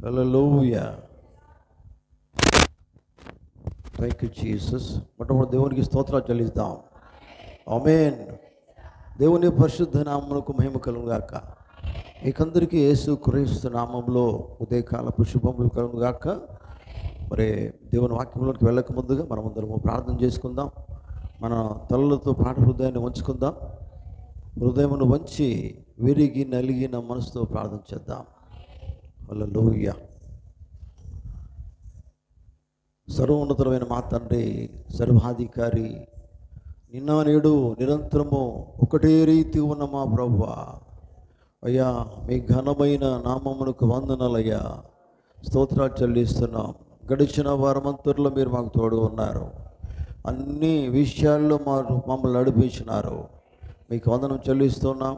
Hallelujah. Thank you Jesus. మొట్టమొదటి దేవునికి స్తోత్రాలు చెల్లిద్దాం. ఆమేన్. దేవుని పరిశుద్ధ నామమునకు మహిమ కలుగును గాక. మీకందరికీ యేసు క్రీస్తు నామంలో ఉదయకాలపు శుభములు కలుగును గాక. మరి దేవుని వాక్యంలోకి వెళ్ళక ముందుగా మనమందరము ప్రార్థన చేసుకుందాం. మన తలలతో పాట హృదయాన్ని ఉంచుకుందాం. హృదయమును వంచి విరిగి నలిగిన మనసుతో ప్రార్థన చేద్దాం. హల్లెలూయా. సర్వోన్నతమైన మా తండ్రి, సర్వాధికారి, నిన్న నేడు నిరంతరము ఒకటే రీతి ఉన్న మా ప్రభువా, అయ్యా మీ ఘనమైన నామమునకు వందనాలయ్యా. స్తోత్రాలు చెల్లిస్తున్నాం. గడిచిన వారమంతట్లో మీరు మాకు తోడు ఉన్నారు. అన్ని విషయాల్లో మమ్మల్ని నడిపించినారు. మీకు వందనం చెల్లిస్తున్నాం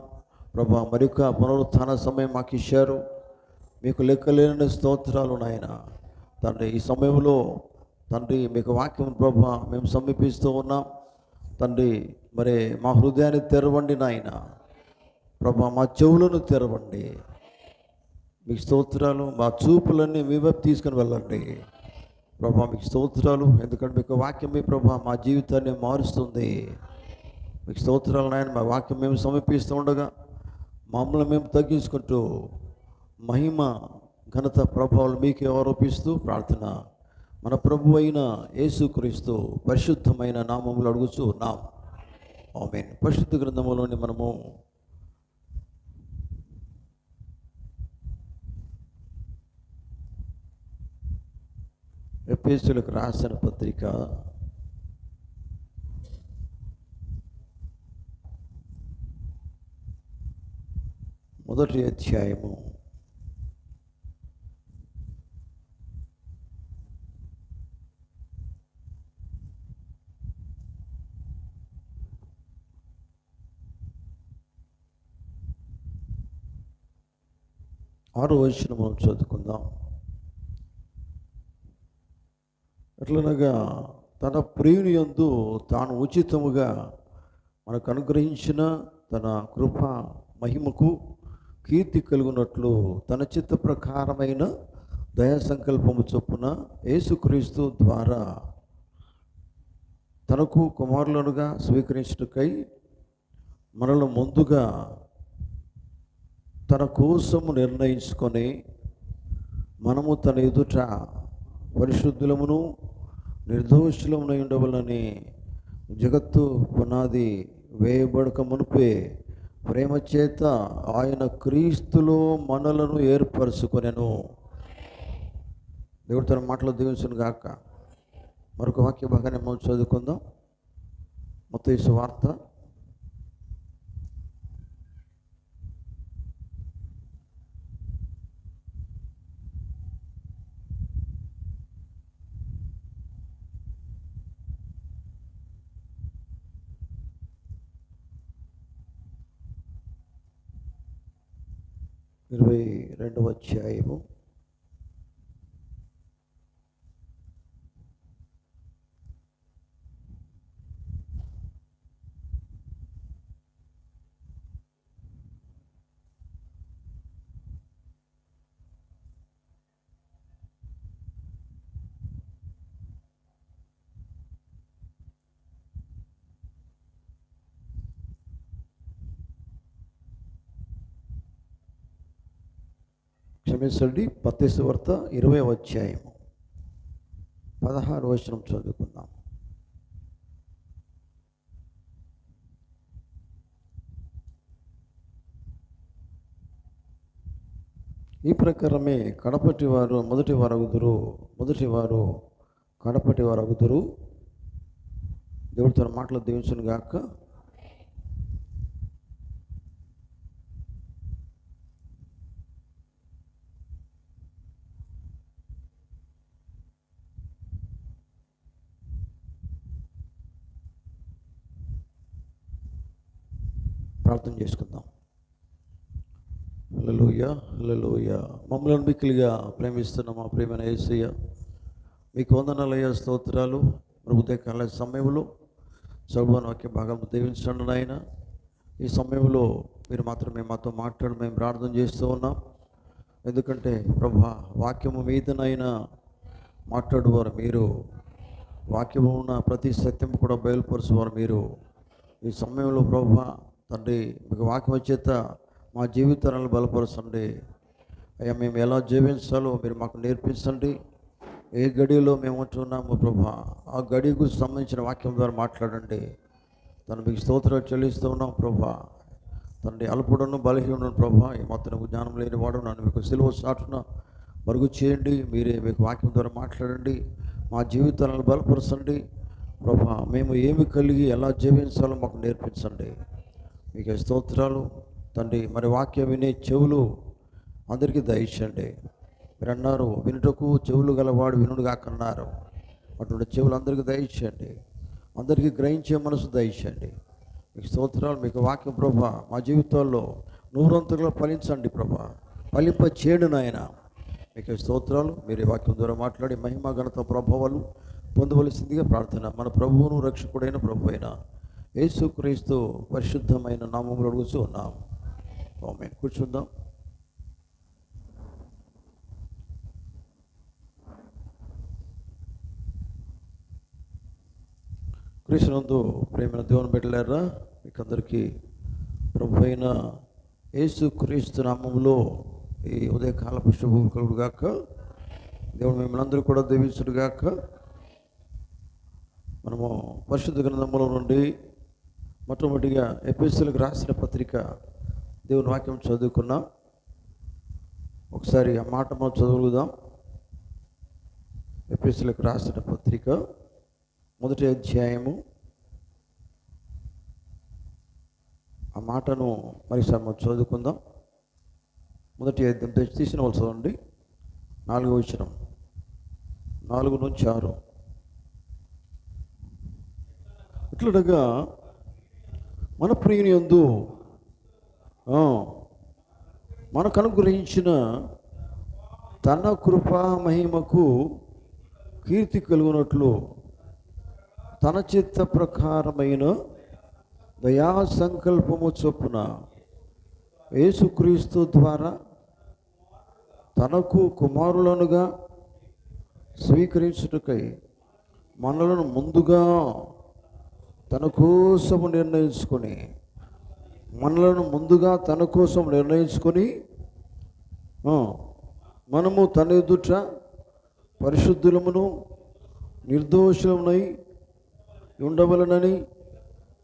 ప్రభా. మరొక పునరుత్థాన సమయం మాకు ఇచ్చారు. మీకు లెక్కలేని స్తోత్రాలు నాయన తండ్రి. ఈ సమయంలో తండ్రి మీకు వాక్యం ప్రభా మేము సమీపిస్తూ ఉన్నాం తండ్రి. మరి మా హృదయాన్ని తెరవండి నాయన ప్రభా, మా చెవులను తెరవండి. మీకు స్తోత్రాలు. మా చూపులన్నీ మీ వైపు తీసుకుని వెళ్ళండి ప్రభా. మీకు స్తోత్రాలు. ఎందుకంటే మీకు వాక్యమే ప్రభా మా జీవితాన్ని మారుస్తుంది. మీకు స్తోత్రాలు నాయన. మా వాక్యం మేము సమీపిస్తూ ఉండగా మమ్మల్ని మేము తగ్గించుకుంటూ మహిమ ఘనత ప్రభావాలు మీకే ఆరోపిస్తూ ప్రార్థన మన ప్రభు అయిన యేసుక్రీస్తు పరిశుద్ధమైన నామములు అడుగుచూ ఉన్నాం. ఆమేన్. పరిశుద్ధ గ్రంథములోని మనము ఎఫెసీయులకు రాసిన పత్రిక 1వ అధ్యాయము 6వ వచనం మనం చదువుకుందాం. ఎట్లనగా తన ప్రియుని యందు తాను ఉచితముగా మనకు అనుగ్రహించిన తన కృప మహిమకు కీర్తి కలుగునట్లు తన చిత్త ప్రకారమైన దయా సంకల్పము చొప్పున యేసుక్రీస్తు ద్వారా తనకు కుమారులనుగా స్వీకరించుటకై మనలో ముందుగా తన కోసము నిర్ణయించుకొని మనము తన ఎదుట పరిశుద్ధులమును నిర్దోషులమునై ఉండవలని జగత్తు పునాది వేయబడక మునిపే ప్రేమ చేత ఆయన క్రీస్తులో మనలను ఏర్పరచుకొనెను. దేవుడు తన మాటలు దీవించును గాక. మరొక వాక్య భాగాన్ని మనం చదువుకుందాం. మత్తయి సువార్త 22వ అధ్యాయము 20వ అధ్యాయము 16వ వచనం చదువుకుందాం. ఈ ప్రకారమే కడపటి వారు మొదటి వారు కడపటి వారు అగుదురు. దేవుడు తన మాటలు దీవించును గాక. ప్రార్థన చేసుకుందాం. హల్లెలూయా, హల్లెలూయా. మమ్మల్ని మిక్కిలిగా ప్రేమిస్తున్న మా ప్రియమైన యేసయ్య, మీకు వందనాలయ్యా, స్తోత్రాలు. ఉదయకాల సమయంలో చదువుని వాక్య భాగం దీవించండి నాయన. ఈ సమయంలో మీరు మాత్రమే మాతో మాట్లాడి మేము ప్రార్థన చేస్తూ ఉన్నాం. ఎందుకంటే ప్రభా వాక్యము మీదనైనా మాట్లాడువారు మీరు, వాక్యము ఉన్న ప్రతి సత్యం కూడా బయలుపరుచువారు మీరు. ఈ సమయంలో ప్రభా తండ్రి మీకు వాక్యం చేత మా జీవితాలను బలపరచండి అయ్యా. మేము ఎలా జీవించాలో మీరు మాకు నేర్పించండి. ఏ గడిలో మేము ఉంటున్నాము ప్రభా, ఆ గడికు సంబంధించిన వాక్యం ద్వారా మాట్లాడండి. తను మీకు స్తోత్రాలు చెల్లిస్తూ ఉన్నాం ప్రభా. తండ్రి అల్పుడను బలహీనుడు ప్రభా, ఈ మొత్తం జ్ఞానం లేని వాడు నన్ను మీకు సిలువ చాటున మరుగు చేయండి. మీరే మీకు వాక్యం ద్వారా మాట్లాడండి, మా జీవితాలను బలపరచండి ప్రభా. మేము ఏమి కలిగి ఎలా జీవించాలో మాకు నేర్పించండి. మీకు స్తోత్రాలు తండ్రి. మరి వాక్యం వినే చెవులు అందరికీ దయచేయండి. మీరు అన్నారు వినుటకు చెవులు గలవాడు వినుడుగా కన్నారు. అటువంటి చెవులు అందరికీ దయచేయండి. అందరికీ గ్రహించే మనసు దయచేయండి. మీకు స్తోత్రాలు. మీకు వాక్యం ప్రభా మా జీవితాల్లో నూరంతగా ఫలించండి ప్రభా, ఫలింప చేయండి నాయన. మీకు స్తోత్రాలు. మీరు ఈ వాక్యం ద్వారా మాట్లాడి మహిమ ఘనత ప్రభావాలు పొందవలసిందిగా ప్రార్థన మన ప్రభువును రక్షకుడైన ప్రభు అయిన యేసుక్రీస్తు పరిశుద్ధమైన నామములో అడుగుతూ ఉన్నాం. ఆమేన్. కూర్చుందాం. క్రీస్తునందు ప్రేమైన దేవుని బిడ్డలారా, మీకు అందరికీ ప్రభు అయిన యేసుక్రీస్తు నామములో ఈ ఉదయకాలపు శుభం కలుగుగాక. దేవుడు మిమ్మల్ని అందరూ కూడా దీవించుడుగాక. మనము పరిశుద్ధ గ్రంథముల నుండి మొట్టమొదటిగా ఎఫెసీయులకు రాసిన పత్రిక దేవుని వాక్యం చదువుకున్నాం. ఒకసారి ఆ మాట మనం చదువుదాం. ఎఫెసీయులకు రాసిన పత్రిక 1వ అధ్యాయము ఆ మాటను మరిసారి మనం చదువుకుందాం. 1వ అధ్యాయం తీసిన వాళ్ళు చదవండి. 4వ వచనం, 4 నుంచి 6. ఇట్లనగా మన ప్రియుని యందు మనకు అనుగ్రహించిన తన కృపా మహిమకు కీర్తి కలుగునట్లు తన చిత్త ప్రకారమైన దయా సంకల్పము చొప్పున యేసుక్రీస్తు ద్వారా తనకు కుమారులనుగా స్వీకరించుటకై మనలను ముందుగా తన కోసము నిర్ణయించుకొని మనము తన ఎదుట పరిశుద్ధులమును నిర్దోషులమునై ఉండవలనని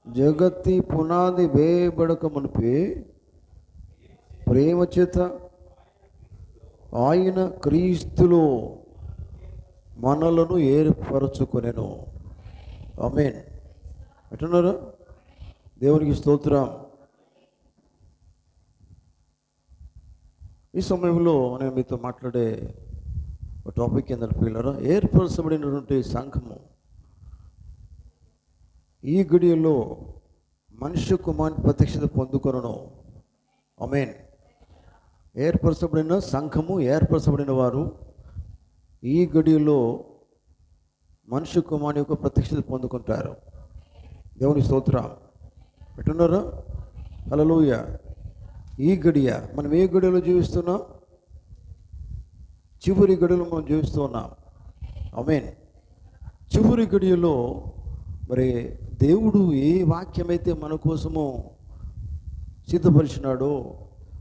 జగత్తి పునాది వేయబడక మునిపే ప్రేమ చేత ఆయన క్రీస్తులో మనలను ఏర్పరచుకొనెను. ఆమేన్. అంటున్నారా? దేవునికి స్తోత్రం. ఈ సమయంలో నేను మీతో మాట్లాడే ఒక టాపిక్ ఏంటంటే పిల్లరా, ఏర్పరచబడినటువంటి సంఘము ఈ గడియలో మనుష్య కుమారుని ప్రత్యక్షత పొందుకొనును. ఆమేన్. ఏర్పరచబడిన సంఘము, ఏర్పరచబడిన వారు ఈ గడియలో మనుష్య కుమారుని యొక్క ప్రత్యక్షత పొందుకుంటారు. దేవుని స్తోత్రం. ఎట్టున్నారా? హల్లెలూయా. ఈ గడియ మనం ఏ గడియలో జీవిస్తున్నాం? చివరి గడియలో మనం జీవిస్తూ ఉన్నాం. ఆమేన్. చివరి గడియలో మరి దేవుడు ఏ వాక్యమైతే మన కోసము సిద్ధపరిచినాడో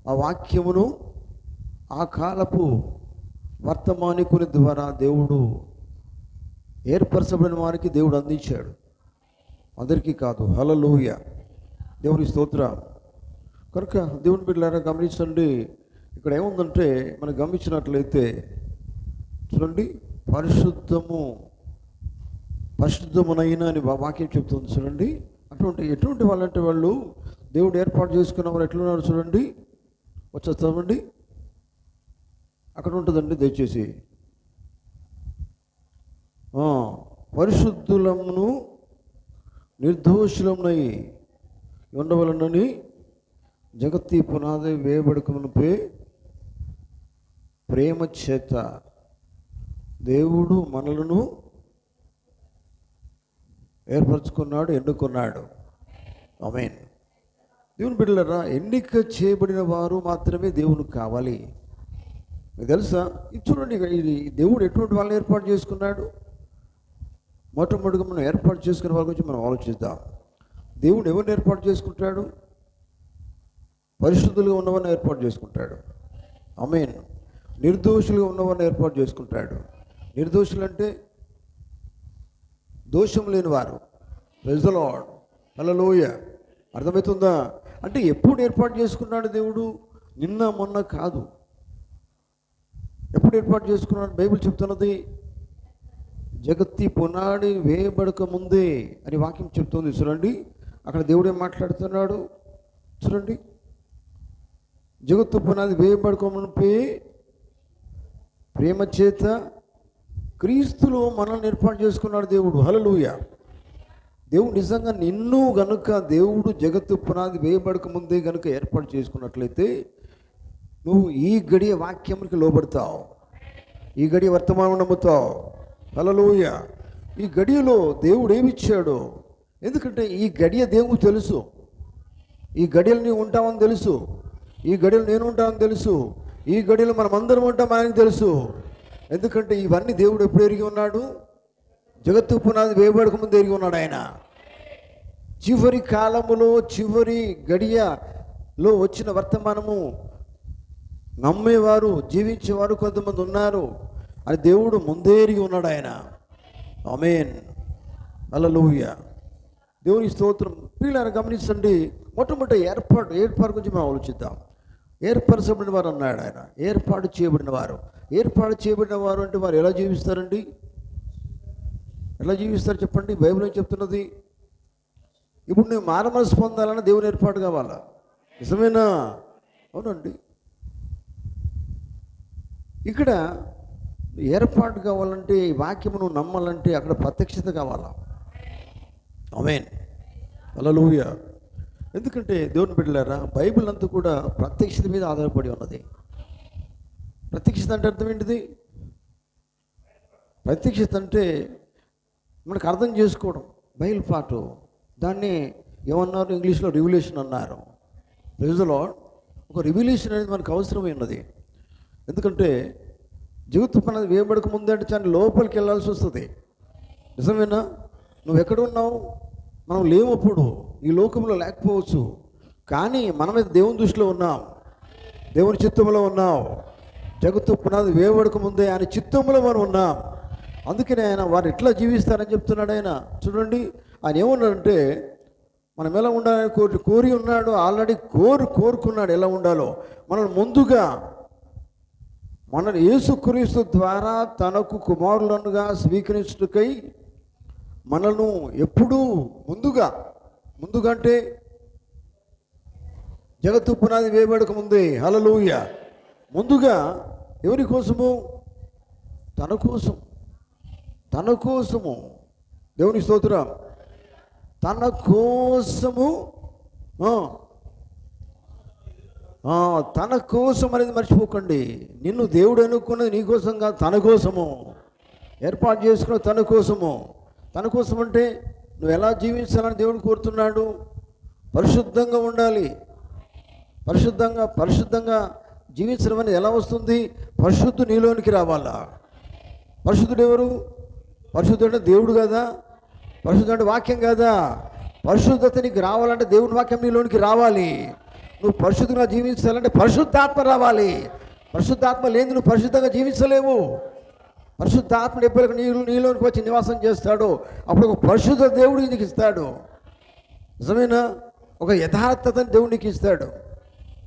ఆ వాక్యమును ఆ కాలపు వర్తమానికుని ద్వారా దేవుడు ఏర్పరచబడిన వారికి దేవుడు అందించాడు. అందరికీ కాదు. హల్లెలూయా. దేవుని స్తోత్రం. కనుక దేవుని బిడ్డలారా గమనించండి. ఇక్కడ ఏముందంటే మనం గమనించినట్లయితే చూడండి, పరిశుద్ధమునైన అని వాక్యం చెప్తుంది. చూడండి, ఎటువంటి వాళ్ళంటే వాళ్ళు దేవుడు ఏర్పాటు చేసుకున్న వారు ఎట్లున్నారు చూడండి. వచ్చేస్తామండి, అక్కడ ఉంటుందండి. దయచేసి పరిశుద్ధులమును నిర్దోషులమునై ఉండవలనని జగత్తి పునాది వేయబడకమునుపే ప్రేమ చేత దేవుడు మనలను ఏర్పరచుకున్నాడు, ఎన్నుకున్నాడు. ఆమేన్. దేవుని బిడ్డలారా, ఎన్నిక చేయబడిన వారు మాత్రమే దేవునికి కావాలి. మీకు తెలుసా? ఇది చూడండి, ఇది దేవుడు ఎటువంటి వాళ్ళని ఏర్పాటు చేసుకున్నాడు. మొట్టమొదటిగా మనం ఏర్పాటు చేసుకునే వాళ్ళ గురించి మనం ఆలోచిద్దాం. దేవుడు ఎవరిని ఏర్పాటు చేసుకుంటాడు? పరిశుద్ధులుగా ఉన్నవారిని ఏర్పాటు చేసుకుంటాడు. ఆమేన్. నిర్దోషులుగా ఉన్నవారిని ఏర్పాటు చేసుకుంటాడు. నిర్దోషులు అంటే దోషం లేని వారు. Praise the Lord. హల్లెలూయ. అర్థమవుతుందా? అంటే ఎప్పుడు ఏర్పాటు చేసుకున్నాడు దేవుడు? నిన్న మొన్న కాదు. ఎప్పుడు ఏర్పాటు చేసుకున్నాడు? బైబిల్ చెప్తున్నది జగత్తి పునాడి వేయబడక ముందే అని వాక్యం చెప్తుంది. చూడండి, అక్కడ దేవుడు ఏం మాట్లాడుతున్నాడు చూడండి. జగత్తు పునాది వేయబడక మునిపే ప్రేమ చేత క్రీస్తులో మనల్ని ఏర్పాటు చేసుకున్నాడు దేవుడు. హల్లెలూయా. దేవుడు నిజంగా నిన్ను గనుక దేవుడు జగత్తు పునాది వేయబడక ముందే గనుక ఏర్పాటు చేసుకున్నట్లయితే నువ్వు ఈ గడియ వాక్యానికి లోబడతావు, ఈ గడియ వర్తమానం నమ్ముతావు. హల్లెలూయా. ఈ గడియలో దేవుడు ఏమిచ్చాడు? ఎందుకంటే ఈ గడియ దేవుడు తెలుసు. ఈ గడియలు నీవు ఉంటామని తెలుసు, ఈ గడియలు నేను ఉంటామని తెలుసు, ఈ గడియలు మనం అందరం ఉంటాం ఆయనకు తెలుసు. ఎందుకంటే ఇవన్నీ దేవుడు ఎప్పుడు ఎరిగి ఉన్నాడు? జగత్తు పునాది వేయబడక ముందు ఎరిగి ఉన్నాడు ఆయన. చివరి కాలములో చివరి గడియలో వచ్చిన వర్తమానము నమ్మేవారు జీవించేవారు కొంతమంది ఉన్నారు అని దేవుడు ముందే ఎరిగి ఉన్నాడు ఆయన. ఆమేన్. హల్లెలూయా. దేవుని స్తోత్రం. ప్రియులారా గమనించండి, మొట్టమొదటి ఏర్పాటు గురించి మనం ఆలోచిద్దాం. ఏర్పరచబడిన వారు అన్నాడు ఆయన. ఏర్పాటు చేయబడిన వారు. ఏర్పాటు చేయబడిన వారు అంటే వారు ఎలా జీవిస్తారండి? ఎలా జీవిస్తారు చెప్పండి? బైబిల్ ఏం చెప్తున్నది? ఇప్పుడు నువ్వు మారమనసు పొందాలన్నా దేవుని ఏర్పాటు కావాలా? నిజమేనా? అవునండి. ఇక్కడ ఏర్పాటు కావాలంటే ఈ వాక్యము నువ్వు నమ్మాలంటే అక్కడ ప్రత్యక్షత కావాలా? ఆమేన్. హల్లెలూయా. ఎందుకంటే దేవుని బిడ్డలారా, బైబిల్ అంతా కూడా ప్రత్యక్షత మీద ఆధారపడి ఉన్నది. ప్రత్యక్షత అంటే అర్థం ఏంటిది? ప్రత్యక్షత అంటే మనకు అర్థం చేసుకోవడం, బయలుపాటు. దాన్ని ఏమన్నారు? ఇంగ్లీష్లో రివిలేషన్ అన్నారు. Praise the Lord. ఒక రివిలేషన్ అనేది మనకు అవసరమై ఉన్నది. ఎందుకంటే జగత్తు పునాది వేయబడక ముందే అంటే చాలా లోపలికి వెళ్ళాల్సి వస్తుంది. నిజమేనా? నువ్వు ఎక్కడ ఉన్నావు? మనం లేవప్పుడు ఈ లోకంలో లేకపోవచ్చు, కానీ మనమైతే దేవుని దృష్టిలో ఉన్నాం, దేవుని చిత్తంలో ఉన్నాం. జగత్తు పునాది వేయబడక ముందే ఆయన చిత్తంలో మనం ఉన్నాం. అందుకనే ఆయన వారు ఎట్లా జీవిస్తారని చెప్తున్నాడు ఆయన. చూడండి, ఆయన ఏమన్నాడంటే మనం ఎలా ఉండాలని కోరి ఉన్నాడు. ఆల్రెడీ కోరుకున్నాడు ఎలా ఉండాలో. మనల్ని ముందుగా యేసుక్రీస్తు ద్వారా తనకు కుమారులనుగా స్వీకరించుటకై మనను ఎప్పుడూ ముందుగా అంటే జగత్తు పునాది వేయబడక ముందే. హల్లెలూయా. ముందుగా ఎవరి కోసము? తన కోసము. దేవుని స్తోత్రం. తన కోసము. తన కోసం అనేది మర్చిపోకండి. నిన్ను దేవుడు అనుకున్నది నీ కోసం కాదు, తన కోసము ఏర్పాటు చేసుకున్న తన కోసము. తన కోసం అంటే నువ్వు ఎలా జీవించాలని దేవుడు కోరుతున్నాడు? పరిశుద్ధంగా ఉండాలి. పరిశుద్ధంగా జీవించడం అనేది ఎలా వస్తుంది? పరిశుద్ధు నీలోనికి రావాలా. పరిశుద్ధుడు ఎవరు? పరిశుద్ధుడు అంటే దేవుడు కదా. పరిశుద్ధుడు అంటే వాక్యం కదా. పరిశుద్ధత నీకు రావాలంటే దేవుని వాక్యం నీలోనికి రావాలి. నువ్వు పరిశుద్ధంగా జీవించాలంటే పరిశుద్ధాత్మ రావాలి. పరిశుద్ధాత్మ లేని నువ్వు పరిశుద్ధంగా జీవించలేవు. పరిశుద్ధాత్మ ఎప్పుడైనా నీలోనికి వచ్చి నివాసం చేస్తాడో అప్పుడు ఒక పరిశుద్ధ దేవుడు నీకు ఇస్తాడు. నిజమేనా? ఒక యథార్థతని దేవుడు నీకు ఇస్తాడు.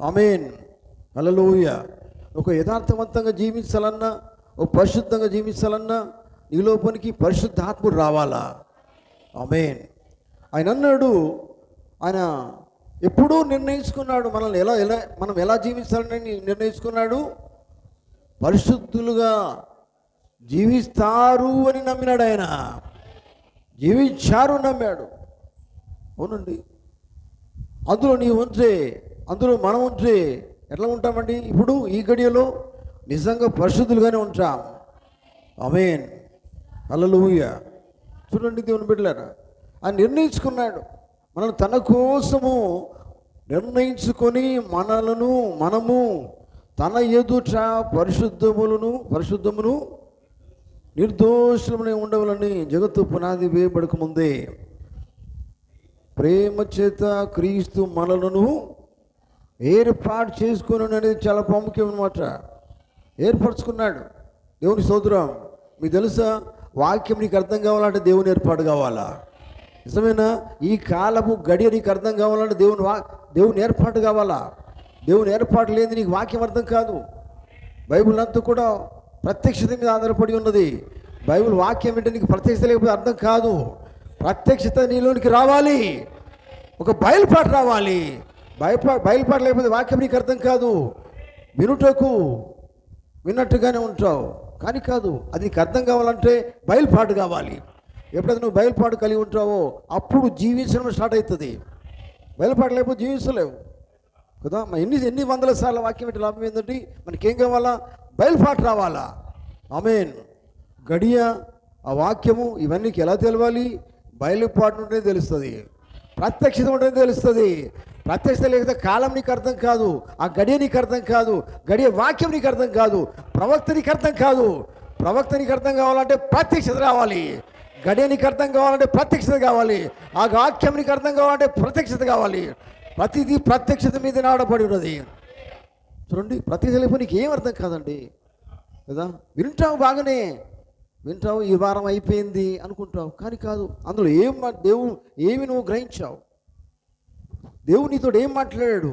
ఆమేన్. హల్లెలూయా. ఒక యథార్థవంతంగా జీవించాలన్నా, ఒక పరిశుద్ధంగా జీవించాలన్నా నీ లోపలికి పరిశుద్ధాత్ముడు రావాలా. ఆమేన్. ఆయన అన్నాడు, ఆయన ఎప్పుడూ నిర్ణయించుకున్నాడు మనల్ని మనం ఎలా జీవించాలని నిర్ణయించుకున్నాడు. పరిశుద్ధులుగా జీవిస్తారు అని నమ్మినాడు ఆయన. జీవించారు నమ్మాడు. అవునండి. అందులో నీవు ఉంటే, అందులో మనం ఉంటే ఎట్లా ఉంటామండి? ఇప్పుడు ఈ గడియలో నిజంగా పరిశుద్ధులుగానే ఉంటాం. ఆమేన్. హల్లెలూయా. చూడండి దేవుని బిడ్డలారా, ఆయన నిర్ణయించుకున్నాడు మనల్ని తన కోసము నిర్ణయించుకొని మనము తన ఎదుట పరిశుద్ధమును నిర్దోషులమై ఉండవాలని జగత్తు పునాది వేయబడక ముందే ప్రేమ చేత క్రీస్తు మనలను ఏర్పాటు చేసుకుని అనేది చాలా ప్రాముఖ్యం అన్నమాట. ఏర్పరచుకున్నాడు. దేవుని స్తోత్రం. మీకు తెలుసా, వాక్యం నీకు అర్థం కావాలంటే దేవుని ఏర్పాటు కావాలా? నిజమేనా? ఈ కాలపు గడియ నీకు అర్థం కావాలంటే దేవుని ఏర్పాటు కావాలా? దేవుని ఏర్పాటు లేని నీకు వాక్యం అర్థం కాదు. బైబిల్ అంతా కూడా ప్రత్యక్షత మీద ఆధారపడి ఉన్నది. బైబిల్ వాక్యం అంటే నీకు ప్రత్యక్షత లేకపోతే అర్థం కాదు. ప్రత్యక్షత నీలోనికి రావాలి, ఒక బయలుపాటు రావాలి. బయలుపాటు లేకపోతే వాక్యం నీకు అర్థం కాదు. విన్నట్టుగానే ఉంటావు కానీ కాదు. అది నీకు అర్థం కావాలంటే బయలుపాటు కావాలి. ఎప్పుడైతే నువ్వు బయలుపాటు కలిగి ఉంటావో అప్పుడు జీవించడం స్టార్ట్ అవుతుంది. బయలుపాటు లేకపోతే జీవించలేవు కదా. ఎన్ని వందల సార్లు వాక్యం ఏంటి లాభం ఏంటంటే మనకేం కావాలా? బయలుపాటు రావాలా. ఆమేన్. గడియ, ఆ వాక్యము ఇవన్నీ ఎలా తెలవాలి? బయలుపాటు ఉంటే తెలుస్తుంది, ప్రత్యక్షత ఉంటే తెలుస్తుంది. ప్రత్యక్షత లేకపోతే కాలం నీకు అర్థం కాదు, ఆ గడియ నీకు అర్థం కాదు, గడియ వాక్యం నీకు అర్థం కాదు, ప్రవక్త నీకు అర్థం కాదు. ప్రవక్త నీకు అర్థం కావాలంటే ప్రత్యక్షత రావాలి. గడియ నీకు అర్థం కావాలంటే ప్రత్యక్షత కావాలి. ఆ వాక్యం నీకు అర్థం కావాలంటే ప్రత్యక్షత కావాలి. ప్రతిదీ ప్రత్యక్షత మీద ఆడపడి ఉన్నది. చూడండి, ప్రత్యక్షత లేకపోతే నీకు ఏం అర్థం కాదండి కదా. వింటావు, బాగానే వింటావు, ఈ వారం అయిపోయింది అనుకుంటావు కానీ కాదు. అందులో ఏమి నువ్వు గ్రహించావు? దేవుడు నీతో ఏం మాట్లాడాడు?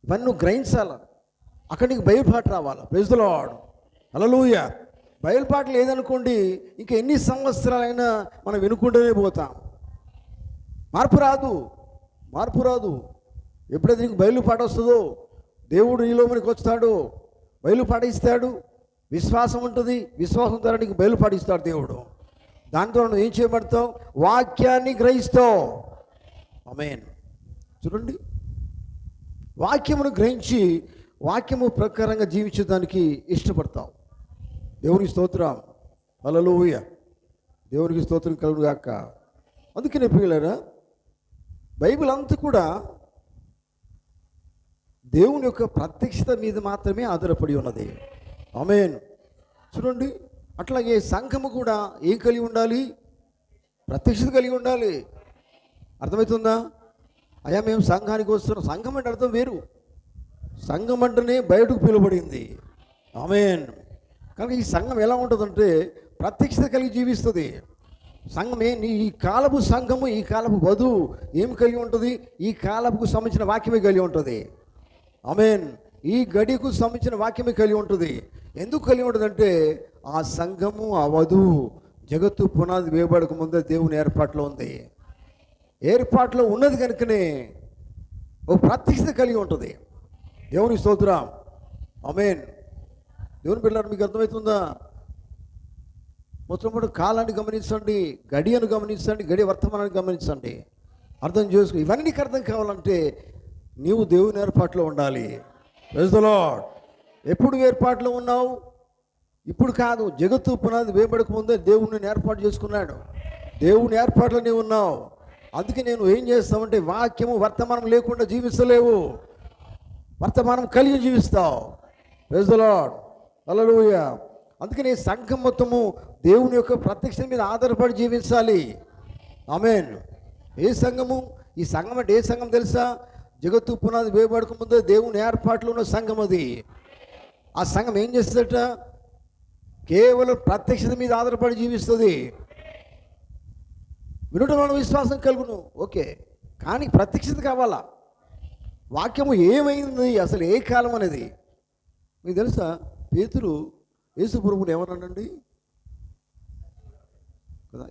ఇవన్నీ నువ్వు గ్రహించాల. అక్కడ నీకు బయలుపాటు రావాలి. Praise the Lord. హల్లెలూయా. బయలుపాటు లేదనుకోండి, ఇంకా ఎన్ని సంవత్సరాలైనా మనం వినుకుంటూనే పోతాం. మార్పు రాదు. ఎప్పుడైతే నీకు బయలుపాటు వస్తుందో దేవుడు నీలో మనకి వస్తాడు, బయలుపాటు ఇస్తాడు. విశ్వాసం ఉంటుంది, విశ్వాసం ద్వారా నీకు బయలుపాటు ఇస్తాడు దేవుడు. దాంతో నువ్వు ఏం చేయబడతావు? వాక్యాన్ని గ్రహిస్తావు. ఆమేన్. చూడండి, వాక్యమును గ్రహించి వాక్యము ప్రకారంగా జీవించడానికి ఇష్టపడతావు. దేవునికి స్తోత్రం. హల్లెలూయా. దేవునికి స్తోత్రం కలుగును గాక. అందుకనే ప్రియులారా, బైబిల్ అంతా కూడా దేవుని యొక్క ప్రత్యక్షత మీద మాత్రమే ఆధారపడి ఉన్నది. ఆమేన్. చూడండి, అట్లాగే సంఘము కూడా ఏం కలిగి ఉండాలి? ప్రత్యక్షత కలిగి ఉండాలి. అర్థమవుతుందా? అయ్యా మేము సంఘానికి వస్తున్నాం. సంఘం అంటే అర్థం వేరు. సంఘం అంటేనే బయటకు పిలువబడింది. ఆమేన్. కనుక ఈ సంఘం ఎలా ఉంటుందంటే ప్రత్యక్షత కలిగి జీవిస్తుంది. సంఘమే ఈ కాలపు సంఘము, ఈ కాలపు వధువు ఏం కలిగి ఉంటుంది? ఈ కాలపుకు సంబంధించిన వాక్యమే కలిగి ఉంటుంది. ఆమేన్. ఈ గడికు సంబంధించిన వాక్యమే కలిగి ఉంటుంది. ఎందుకు కలిగి ఉంటుందంటే ఆ సంఘము, ఆ వధువు జగత్తు పునాది వేయబడక ముందే దేవుని ఏర్పాట్లో ఉంది. ఏర్పాట్లో ఉన్నది కనుకనే ఓ ప్రత్యక్షత కలిగి ఉంటుంది. దేవుని స్తోత్రం. ఆమేన్. దేవుని బిడ్డలారా, మీకు అర్థమవుతుందా? మొట్టమొదటి కాలాన్ని గమనించండి, గడియను గమనించండి, గడియ వర్తమానాన్ని గమనించండి, అర్థం చేసుకో. ఇవన్నీ నీకు అర్థం కావాలంటే నీవు దేవుని ఏర్పాట్లో ఉండాలి. Praise the Lord. ఎప్పుడు ఏర్పాట్లో ఉన్నావు? ఇప్పుడు కాదు, జగత్తు పునాది వేయబడక ముందే దేవుడిని ఏర్పాటు చేసుకున్నాడు. దేవుని ఏర్పాట్లో నీవు ఉన్నావు. అందుకే నేను ఏం చేస్తామంటే వాక్యము వర్తమానం లేకుండా జీవిస్తలేవు, వర్తమానం కలిగి జీవిస్తావు. Praise the Lord. హల్లెలూయా. అందుకని సంఘం మొత్తము దేవుని యొక్క ప్రత్యక్షత మీద ఆధారపడి జీవించాలి. ఆమేన్. ఏ సంఘము? ఈ సంఘం అంటే ఏ సంఘం తెలుసా? జగత్తు పునాది వేయబడక ముందే దేవుని ఏర్పాట్లో ఉన్న సంఘం అది. ఆ సంఘం ఏం చేస్తుందట? కేవలం ప్రత్యక్షత మీద ఆధారపడి జీవిస్తుంది. వినటం వల్ల విశ్వాసం కలుగును, ఓకే, కానీ ప్రత్యక్షత కావాలా? వాక్యము ఏమైంది, అసలు ఏ కాలం అనేది మీకు తెలుసా? పేతురు యేసు ప్రభువుని ఏమన్నాడండి కదా?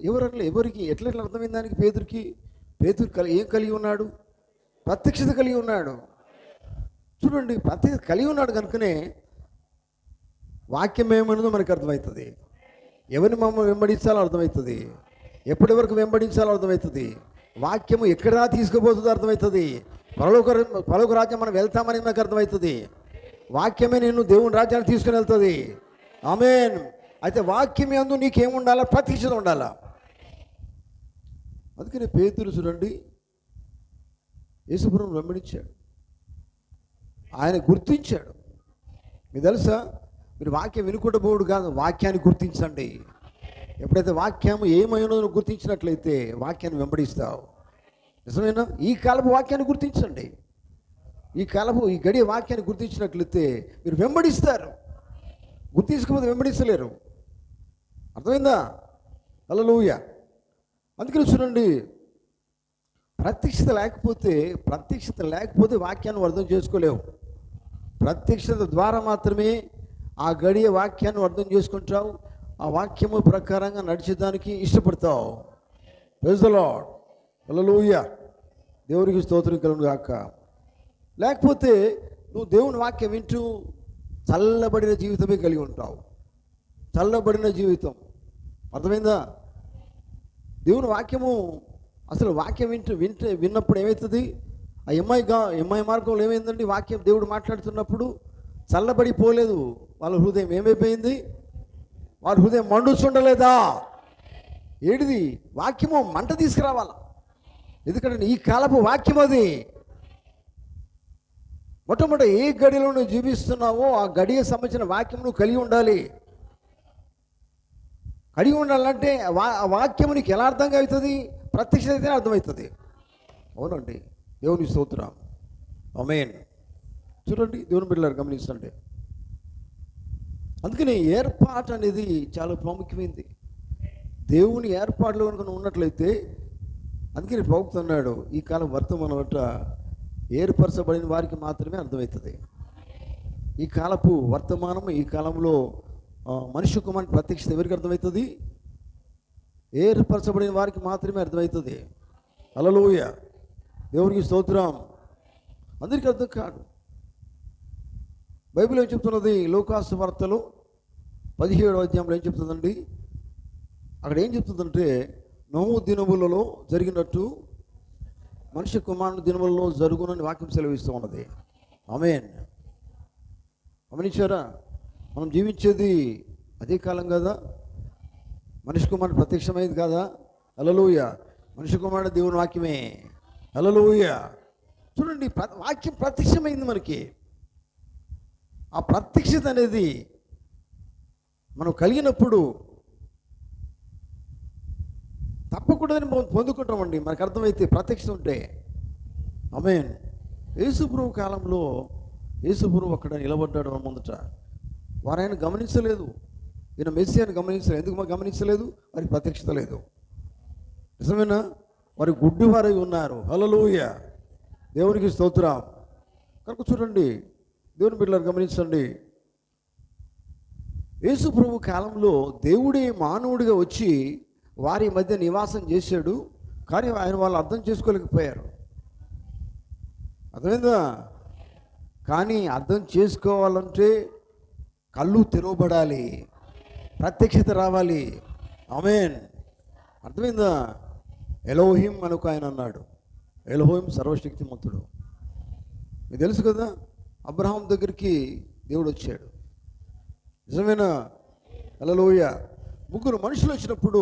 ఎవరికి ఎట్లా అర్థమైంది దానికి? పేతురు ఏం కలిగి ఉన్నాడు? ప్రత్యక్షత కలిగి ఉన్నాడు. చూడండి, ప్రత్యక్షత కలిగి ఉన్నాడు కనుకనే వాక్యం ఏమన్నదో మనకు అర్థమవుతుంది. ఎవరిని మమ్మల్ని వెంబడించాలో అర్థమవుతుంది, ఎప్పటి వరకు వెంబడించాలో అర్థమవుతుంది, వాక్యము ఎక్కడా తీసుకుపోతుందో అర్థమవుతుంది, పరలోక రాజ్యం మనం వెళ్తామని మనకు అర్థమవుతుంది. వాక్యమే నేను దేవుని రాజ్యాన్ని తీసుకుని వెళ్తుంది. ఆమేన్. అయితే వాక్యం యందు నీకేముండాలా? ప్రత్యక్షత ఉండాలా. అందుకని పేతురు చూడండి, యేసుప్రభువును వెంబడించాడు, ఆయన గుర్తించాడు. మీకు తెలుసా, మీరు వాక్యం వినుకుంటూ పోడు కాదు, వాక్యాన్ని గుర్తించండి. ఎప్పుడైతే వాక్యం ఏమైనా గుర్తించినట్లయితే వాక్యాన్ని వెంబడిస్తావు. నిజమేనా? ఈ కాలపు వాక్యాన్ని గుర్తించండి. ఈ గడియ వాక్యాన్ని గుర్తించినట్లయితే మీరు వెంబడిస్తారు. గుర్తించకపోతే వెంబడించలేరు. అర్థమైందా? హల్లెలూయా. అందుకని చూడండి, ప్రత్యక్షత లేకపోతే వాక్యాన్ని అర్థం చేసుకోలేవు. ప్రత్యక్షత ద్వారా మాత్రమే ఆ గడియ వాక్యాన్ని అర్థం చేసుకుంటావు. ఆ వాక్యము ప్రకారంగా నడిచేదానికి ఇష్టపడతావు. Praise the Lord. హల్లెలూయా. దేవునికి స్తోత్రం కలుగును గాక. లేకపోతే నువ్వు దేవుని వాక్యం వింటూ చల్లబడిన జీవితమే కలిగి ఉంటావు. చల్లబడిన జీవితం. అర్థమైందా? దేవుని వాక్యము అసలు వాక్యం విన్నప్పుడు ఏమవుతుంది? ఆ ఎమ్మాయి మార్గంలో ఏమైందండి? వాక్యం దేవుడు మాట్లాడుతున్నప్పుడు చల్లబడిపోలేదు. వాళ్ళ హృదయం ఏమైపోయింది? వారి హృదయం మండుచుండలేదా? ఏడిది? వాక్యము మంట తీసుకురావాల. ఎందుకంటే ఈ కాలపు వాక్యం అది. మొట్టమొదటి ఏ గడిలో నువ్వు జీవిస్తున్నావో ఆ గడికి సంబంధించిన వాక్యం నువ్వు కలిగి ఉండాలి. కలిగి ఉండాలంటే ఆ వాక్యము నీకు ఎలా అర్థంగా అవుతుంది? ప్రత్యక్షత అయితేనే అర్థమవుతుంది. అవునండి. దేవుని స్తోత్రం. ఆమేన్. చూడండి, దేవుని బిడ్డలారు గమనించండి. అందుకని ఏర్పాటు అనేది చాలా ప్రాముఖ్యమైనది. దేవుని ఏర్పాటులో కనుక ఉన్నట్లయితే, అందుకని ప్రవక్త అన్నాడు, ఈ కాలం వర్తమానం అట ఏర్పరచబడిన వారికి మాత్రమే అర్థమవుతుంది. ఈ కాలపు వర్తమానం, ఈ కాలంలో మనిషి కుమారుని ప్రత్యక్షత ఎవరికి అర్థమవుతుంది? ఏర్పరచబడిన వారికి మాత్రమే అర్థమవుతుంది. హల్లెలూయా. దేవునికి స్తోత్రం. అందరికీ అర్థం కాదు. బైబిల్ ఏం చెప్తున్నది? లోకాసు వార్తలు 17వ అధ్యాయంలో ఏం చెప్తుందండి? అక్కడ ఏం చెప్తుందంటే, నోహు దినములలో జరిగినట్టు మనిషి కుమారుని దినములలో జరుగునని వాక్యం సెలవిస్తూ ఉన్నది. ఆమేన్. గమనించారా? మనం జీవించేది అదే కాలం కదా. మనిషి కుమారుడు ప్రత్యక్షమైంది కదా. హల్లెలూయా. మనిషి కుమారుడు దేవుని వాక్యమే. హల్లెలూయా. చూడండి, వాక్యం ప్రత్యక్షమైంది మనకి. ఆ ప్రత్యక్షత అనేది మనం కలిగినప్పుడు తప్పకుండా పొందుకుంటామండి, మనకు అర్థమైతే ప్రత్యక్షత ఉంటే. ఆమేన్. యేసుప్రభు కాలంలో యేసుప్రభు అక్కడ నిలబడ్డాడు మన ముందట. వారు ఆయన గమనించలేదు. ఈయన మెస్సియాని గమనించలేదు. ఎందుకు గమనించలేదు? వారికి ప్రత్యక్షత లేదు. నిజమేనా? వారి గుడ్డివారై ఉన్నారు. హల్లెలూయా. దేవునికి స్తోత్రం. కనుక చూడండి, దేవుని బిడ్డలారు గమనించండి. యేసు ప్రభు కాలంలో దేవుడే మానవుడిగా వచ్చి వారి మధ్య నివాసం చేశాడు. కానీ ఆయన వాళ్ళు అర్థం చేసుకోలేకపోయారు. అర్థమైందా? కానీ అర్థం చేసుకోవాలంటే కళ్ళు తెరవబడాలి, ప్రత్యక్షత రావాలి. ఆమేన్. అర్థమైందా? ఎలోహిం అనుకు ఆయన అన్నాడు. ఎలోహిం సర్వశక్తిమంతుడు. మీకు తెలుసు కదా, అబ్రహాం దగ్గరికి దేవుడు వచ్చాడు. నిజమేనా? హల్లెలూయా. ముగ్గురు మనుషులు వచ్చినప్పుడు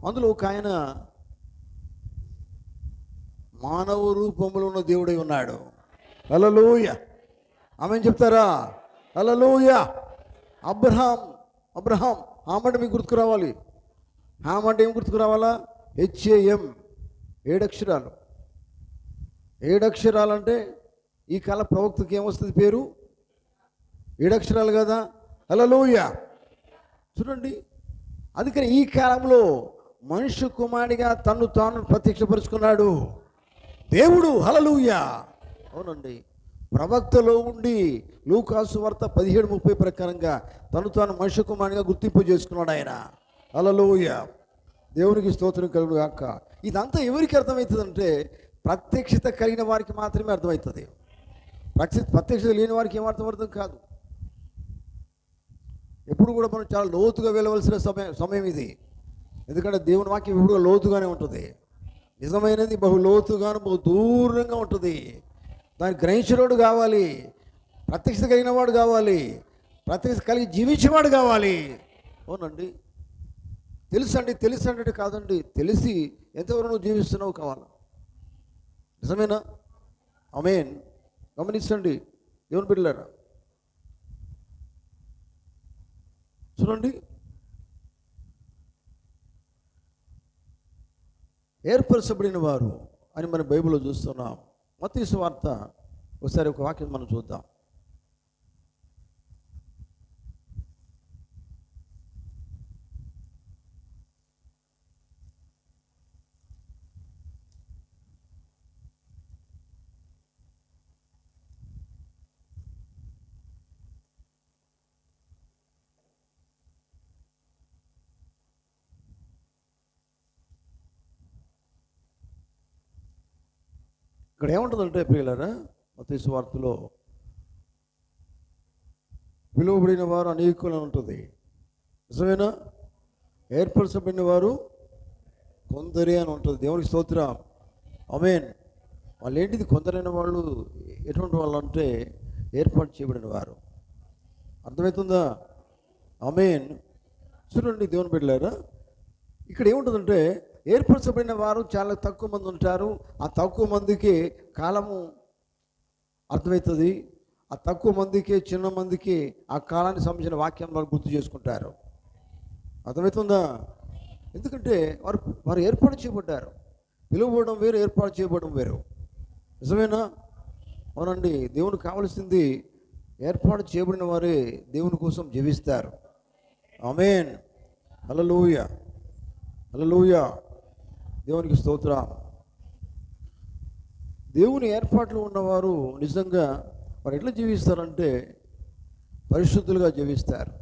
అందులో ఒక ఆయన మానవ రూపంలో ఉన్న దేవుడై ఉన్నాడు. హల్లెలూయా. ఆమేన్ చెప్తారా? హల్లెలూయా. అబ్రహాం ఆమంటే మీకు గుర్తుకు రావాలి. ఆమంటే ఏం గుర్తుకు రావాలా? HAM. 7 అక్షరాలు. 7 అక్షరాలు అంటే ఈ కాల ప్రవక్తకి ఏమొస్తుంది పేరు? 7 అక్షరాలు కదా. హల్లెలూయా. చూడండి, అందుకని ఈ కాలంలో మనుష్య కుమారుడిగా తన్ను తాను ప్రత్యక్షపరుచుకున్నాడు దేవుడు. హల్లెలూయా. అవునండి. ప్రవక్తలో ఉండి లూకాసు వార్త 17:30 ప్రకారంగా తను తాను మనుష్య కుమారుడిగా గుర్తింపు చేసుకున్నాడు ఆయన. హల్లెలూయా. దేవునికి స్తోత్రం కలుగును గాక. ఇదంతా ఎవరికి అర్థమవుతుందంటే ప్రత్యక్షత కలిగిన వారికి మాత్రమే అర్థమవుతుంది. ప్రత్యక్షత లేని వారికి ఏమర్థం కాదు. ఎప్పుడు కూడా మనం చాలా లోతుగా వెళ్ళవలసిన సమయం ఇది. ఎందుకంటే దేవుని వాక్యం ఎప్పుడు లోతుగానే ఉంటుంది. నిజమైనది బహు లోతుగాను బహు దూరంగా ఉంటుంది. దాన్ని గ్రహించినవాడు కావాలి, ప్రత్యక్షత కలిగిన వాడు కావాలి, ప్రత్యక్షత కలిగి జీవించేవాడు కావాలి. అవునండి. తెలుసు అంటే కాదండి, తెలిసి ఎంతవరకు నువ్వు జీవిస్తున్నావు కావాలి. నిజమేనా? ఆమేన్. గమనించండి దేవుని బిడ్డలారా. చూడండి, ఏర్పరచబడిన వారు అని మన బైబిల్లో చూస్తున్నాం. మత్తయి సువార్త ఒకసారి ఒక వాక్యం మనం చూద్దాం. ఇక్కడ ఏముంటుందంటే ప్రియులారా, మత్తయి సువార్తలో పిలువబడిన వారు అనేకులు ఉంటుంది. నిజమేనా? ఏర్పరచబడిన వారు కొందరే అని ఉంటుంది. దేవునికి స్తోత్రం, ఆమేన్. వాళ్ళు ఏంటిది? కొందరైన వాళ్ళు ఎటువంటి వాళ్ళు అంటే ఏర్పాటు చేయబడిన వారు. అర్థమవుతుందా? ఆమేన్. చూడండి దేవుని బిడ్డలారా, ఇక్కడ ఏముంటుందంటే ఏర్పరచబడిన వారు చాలా తక్కువ మంది ఉంటారు. ఆ తక్కువ మందికి కాలము అర్థమవుతుంది. ఆ తక్కువ మందికి, చిన్న మందికి ఆ కాలానికి సంబంధించిన వాక్యం వారు గుర్తు చేసుకుంటారు. అర్థమవుతుందా? ఎందుకంటే వారు ఏర్పాటు చేయబడ్డారు. పిలువబడడం వేరు, ఏర్పాటు చేయబడడం వేరు. నిజమేనా? అవునండి. దేవునికి కావలసింది ఏర్పాటు చేయబడిన వారే దేవుని కోసం జీవిస్తారు. ఆమేన్. హల్లెలూయా, హల్లెలూయా. దేవునికి స్తోత్రం. దేవుని ఏర్పాట్లు ఉన్నవారు నిజంగా వారు ఎట్లా జీవిస్తారంటే పరిశుద్ధులుగా జీవిస్తారు,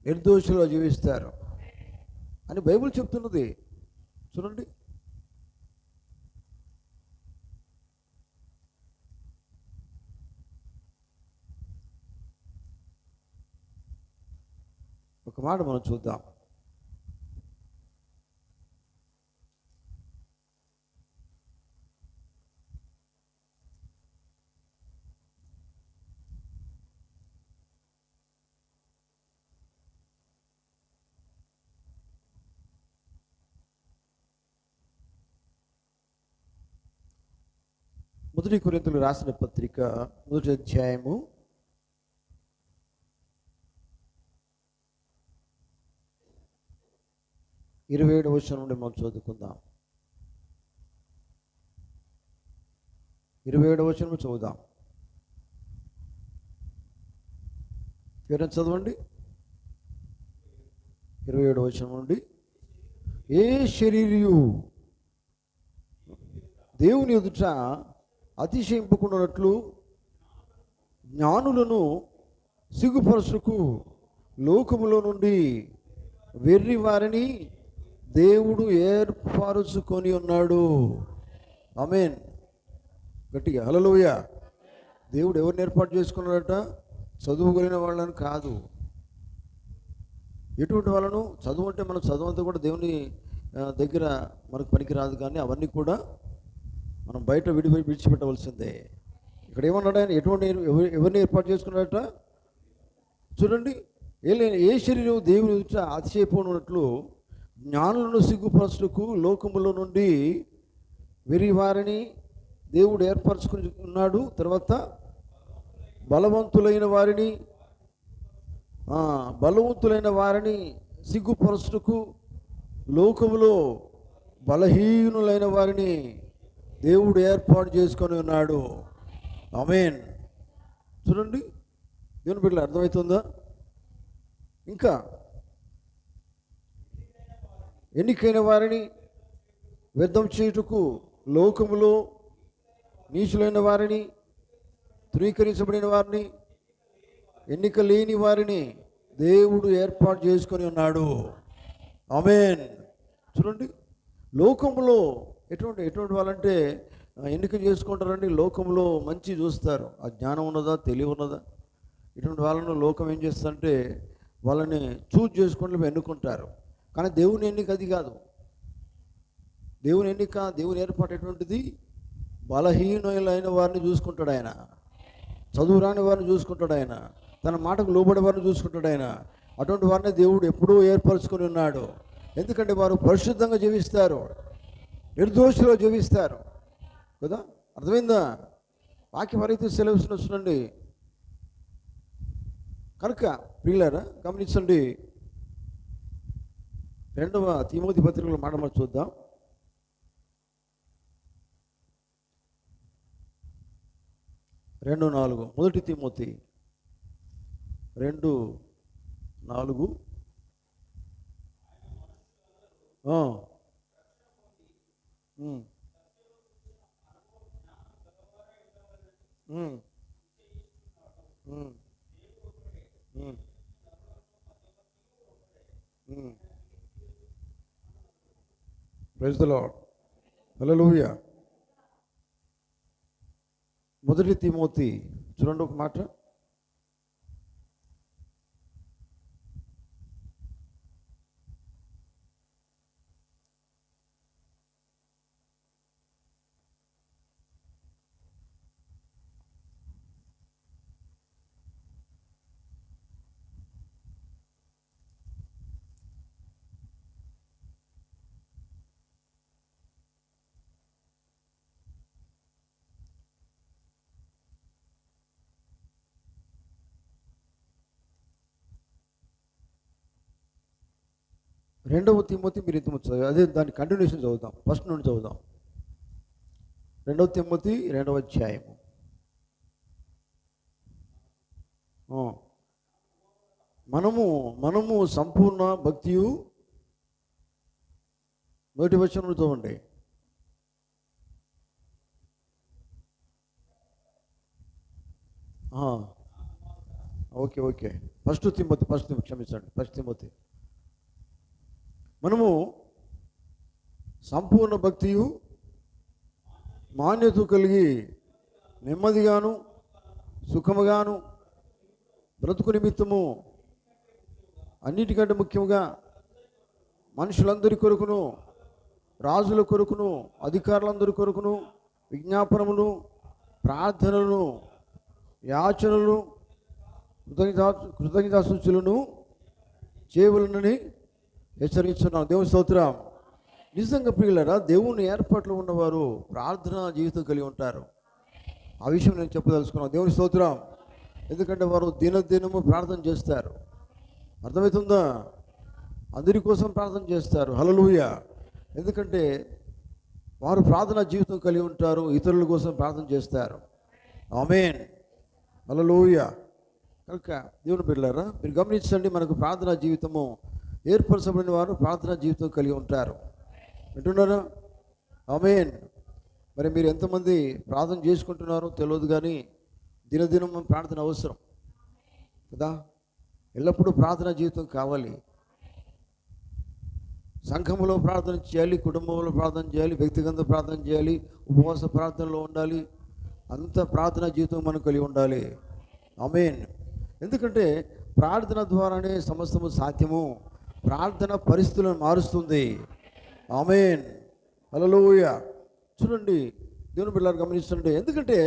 నిర్దోషులుగా జీవిస్తారు అని బైబిల్ చెప్తున్నది. చూడండి, ఒక మాట మనం చూద్దాం. మొదటి కొరింథీయులకు రాసిన పత్రిక 1వ అధ్యాయము 27వ వచనం నుండి మనం చదువుకుందాం. 27వ వచనం చదువుదాం. ఎవరైనా చదవండి. 27వ వచనం నుండి, ఏ శరీరియు దేవుని ఎదుట అతిశయింపుకున్నట్లు జ్ఞానులను సిగ్గుపరచుకు లోకములో నుండి వెర్రి వారిని దేవుడు ఏర్పరచుకొని ఉన్నాడు. ఆమేన్. గట్టిగా హల్లెలూయా. దేవుడు ఎవరిని ఏర్పాటు చేసుకున్నాడట? చదువుగలిగిన వాళ్ళని కాదు. ఎటువంటి వాళ్ళను? చదువు అంటే మనం చదువు అంతా కూడా దేవుని దగ్గర మనకు పనికిరాదు, కానీ అవన్నీ కూడా మనం బయట విడిచిపెట్టవలసిందే. ఇక్కడ ఏమన్నాడు ఆయన? ఎవరిని ఏర్పాటు చేసుకున్నాడట? చూడండి, ఏ శరీరం దేవుని ఎదుట అతిశయపోనున్నట్లు జ్ఞానులను సిగ్గుపరచుటకు లోకములో నుండి వెర్రి వారిని దేవుడు ఏర్పరచుకుని ఉన్నాడు. తర్వాత బలవంతులైన వారిని సిగ్గుపరచుటకు లోకములో బలహీనులైన వారిని దేవుడు ఏర్పాటు చేసుకొని ఉన్నాడు. ఆమేన్. చూడండి దేవుని బిడ్డలు, అర్థమవుతుందా? ఇంకా ఎన్నికైన వారిని వ్యర్థం చేయుటకు లోకములో నీచులైన వారిని, ధృవీకరించబడిన వారిని, ఎన్నిక లేని వారిని దేవుడు ఏర్పాటు చేసుకొని ఉన్నాడు. ఆమేన్. చూడండి, లోకములో ఎటువంటి వాళ్ళంటే ఎన్నిక చేసుకుంటారండి. లోకంలో మంచి చూస్తారు. ఆ జ్ఞానం ఉన్నదా, తెలివి ఉన్నదా? ఇటువంటి వాళ్ళను లోకం ఏం చేస్తుందంటే వాళ్ళని చూజ్ చేసుకుంటూ ఎన్నుకుంటారు. కానీ దేవుని ఎన్నిక అది కాదు. దేవుని ఎన్నిక, దేవుని ఏర్పాటు ఎటువంటిది? బలహీనులైన వారిని చూసుకుంటాడు ఆయన, చదువు రాని వారిని చూసుకుంటాడు ఆయన, తన మాటకు లోబడే వారిని చూసుకుంటాడు ఆయన. అటువంటి వారిని దేవుడు ఎప్పుడూ ఏర్పరచుకొని ఉన్నాడు. ఎందుకంటే వారు పరిశుద్ధంగా జీవిస్తారు, నిర్దోషులుగా జీవిస్తారు కదా. అర్థమైందా? వాక్యం మరైతే సెలవుస్తున్న చూడండి, కనుక ప్రియులారా గమనించండి, 2వ తిమోతి పత్రికలో మాట మనం చూద్దాం. 2:4 మొదటి Timothy 2:4. Praise the Lord. Hallelujah. మొదటి తిమోతి చూడండి ఒక మాట. రెండవ తిమోతి మీరు ఇంత చదివి అదే దాని కంటిన్యూషన్ చదువుదాం, ఫస్ట్ నుండి చదువుదాం. 2వ తిమోతి 2వ అధ్యాయము. మనము సంపూర్ణ భక్తియు, మొదటి వచనం చదవండి. ఓకే ఫస్ట్ తిమోతి క్షమించండి, ఫస్ట్ తిమోతి. మనము సంపూర్ణ భక్తియు మాన్యత కలిగి నెమ్మదిగాను సుఖముగాను బ్రతుకు నిమిత్తము అన్నిటికంటే ముఖ్యంగా మనుషులందరి కొరకును, రాజుల కొరకును, అధికారులందరి కొరకును విజ్ఞాపనములు, ప్రార్థనలను, యాచనలు, కృతజ్ఞతాస్తుతులను చేయవలనని హెచ్చరిస్తున్నాను. దేవుని స్తోత్రం. నిజంగా ప్రియులారా, దేవుని ఏర్పాట్లు ఉన్నవారు ప్రార్థనా జీవితం కలిగి ఉంటారు. ఆ విషయం నేను చెప్పదలుచుకున్నాను. దేవుని స్తోత్రం. ఎందుకంటే వారు దినదినము ప్రార్థన చేస్తారు. అర్థమవుతుందా? అందరి కోసం ప్రార్థన చేస్తారు. హల్లెలూయా. ఎందుకంటే వారు ప్రార్థనా జీవితం కలిగి ఉంటారు, ఇతరుల కోసం ప్రార్థన చేస్తారు. ఆమేన్. హల్లెలూయా. కనుక దేవుని బిడ్డలారా, మీరు గమనించండి, మనకు ప్రార్థనా జీవితము ఏర్పరచబడిన వారు ప్రార్థనా జీవితం కలిగి ఉంటారు. వింటున్నారా? ఆమేన్. మరి మీరు ఎంతమంది ప్రార్థన చేసుకుంటున్నారో తెలియదు, కానీ దినదినం ప్రార్థన అవసరం కదా. ఎల్లప్పుడూ ప్రార్థనా జీవితం కావాలి. సంఘంలో ప్రార్థన చేయాలి, కుటుంబంలో ప్రార్థన చేయాలి, వ్యక్తిగత ప్రార్థన చేయాలి, ఉపవాస ప్రార్థనలో ఉండాలి. అంత ప్రార్థనా జీవితం మనం కలిగి ఉండాలి. ఆమేన్. ఎందుకంటే ప్రార్థన ద్వారానే సమస్తము సాధ్యము. ప్రార్థన పరిస్థితులను మారుస్తుంది. ఆమేన్. హల్లెలూయా. చూడండి దేవుని బిడ్డలారా, గమనిస్తుండే. ఎందుకంటే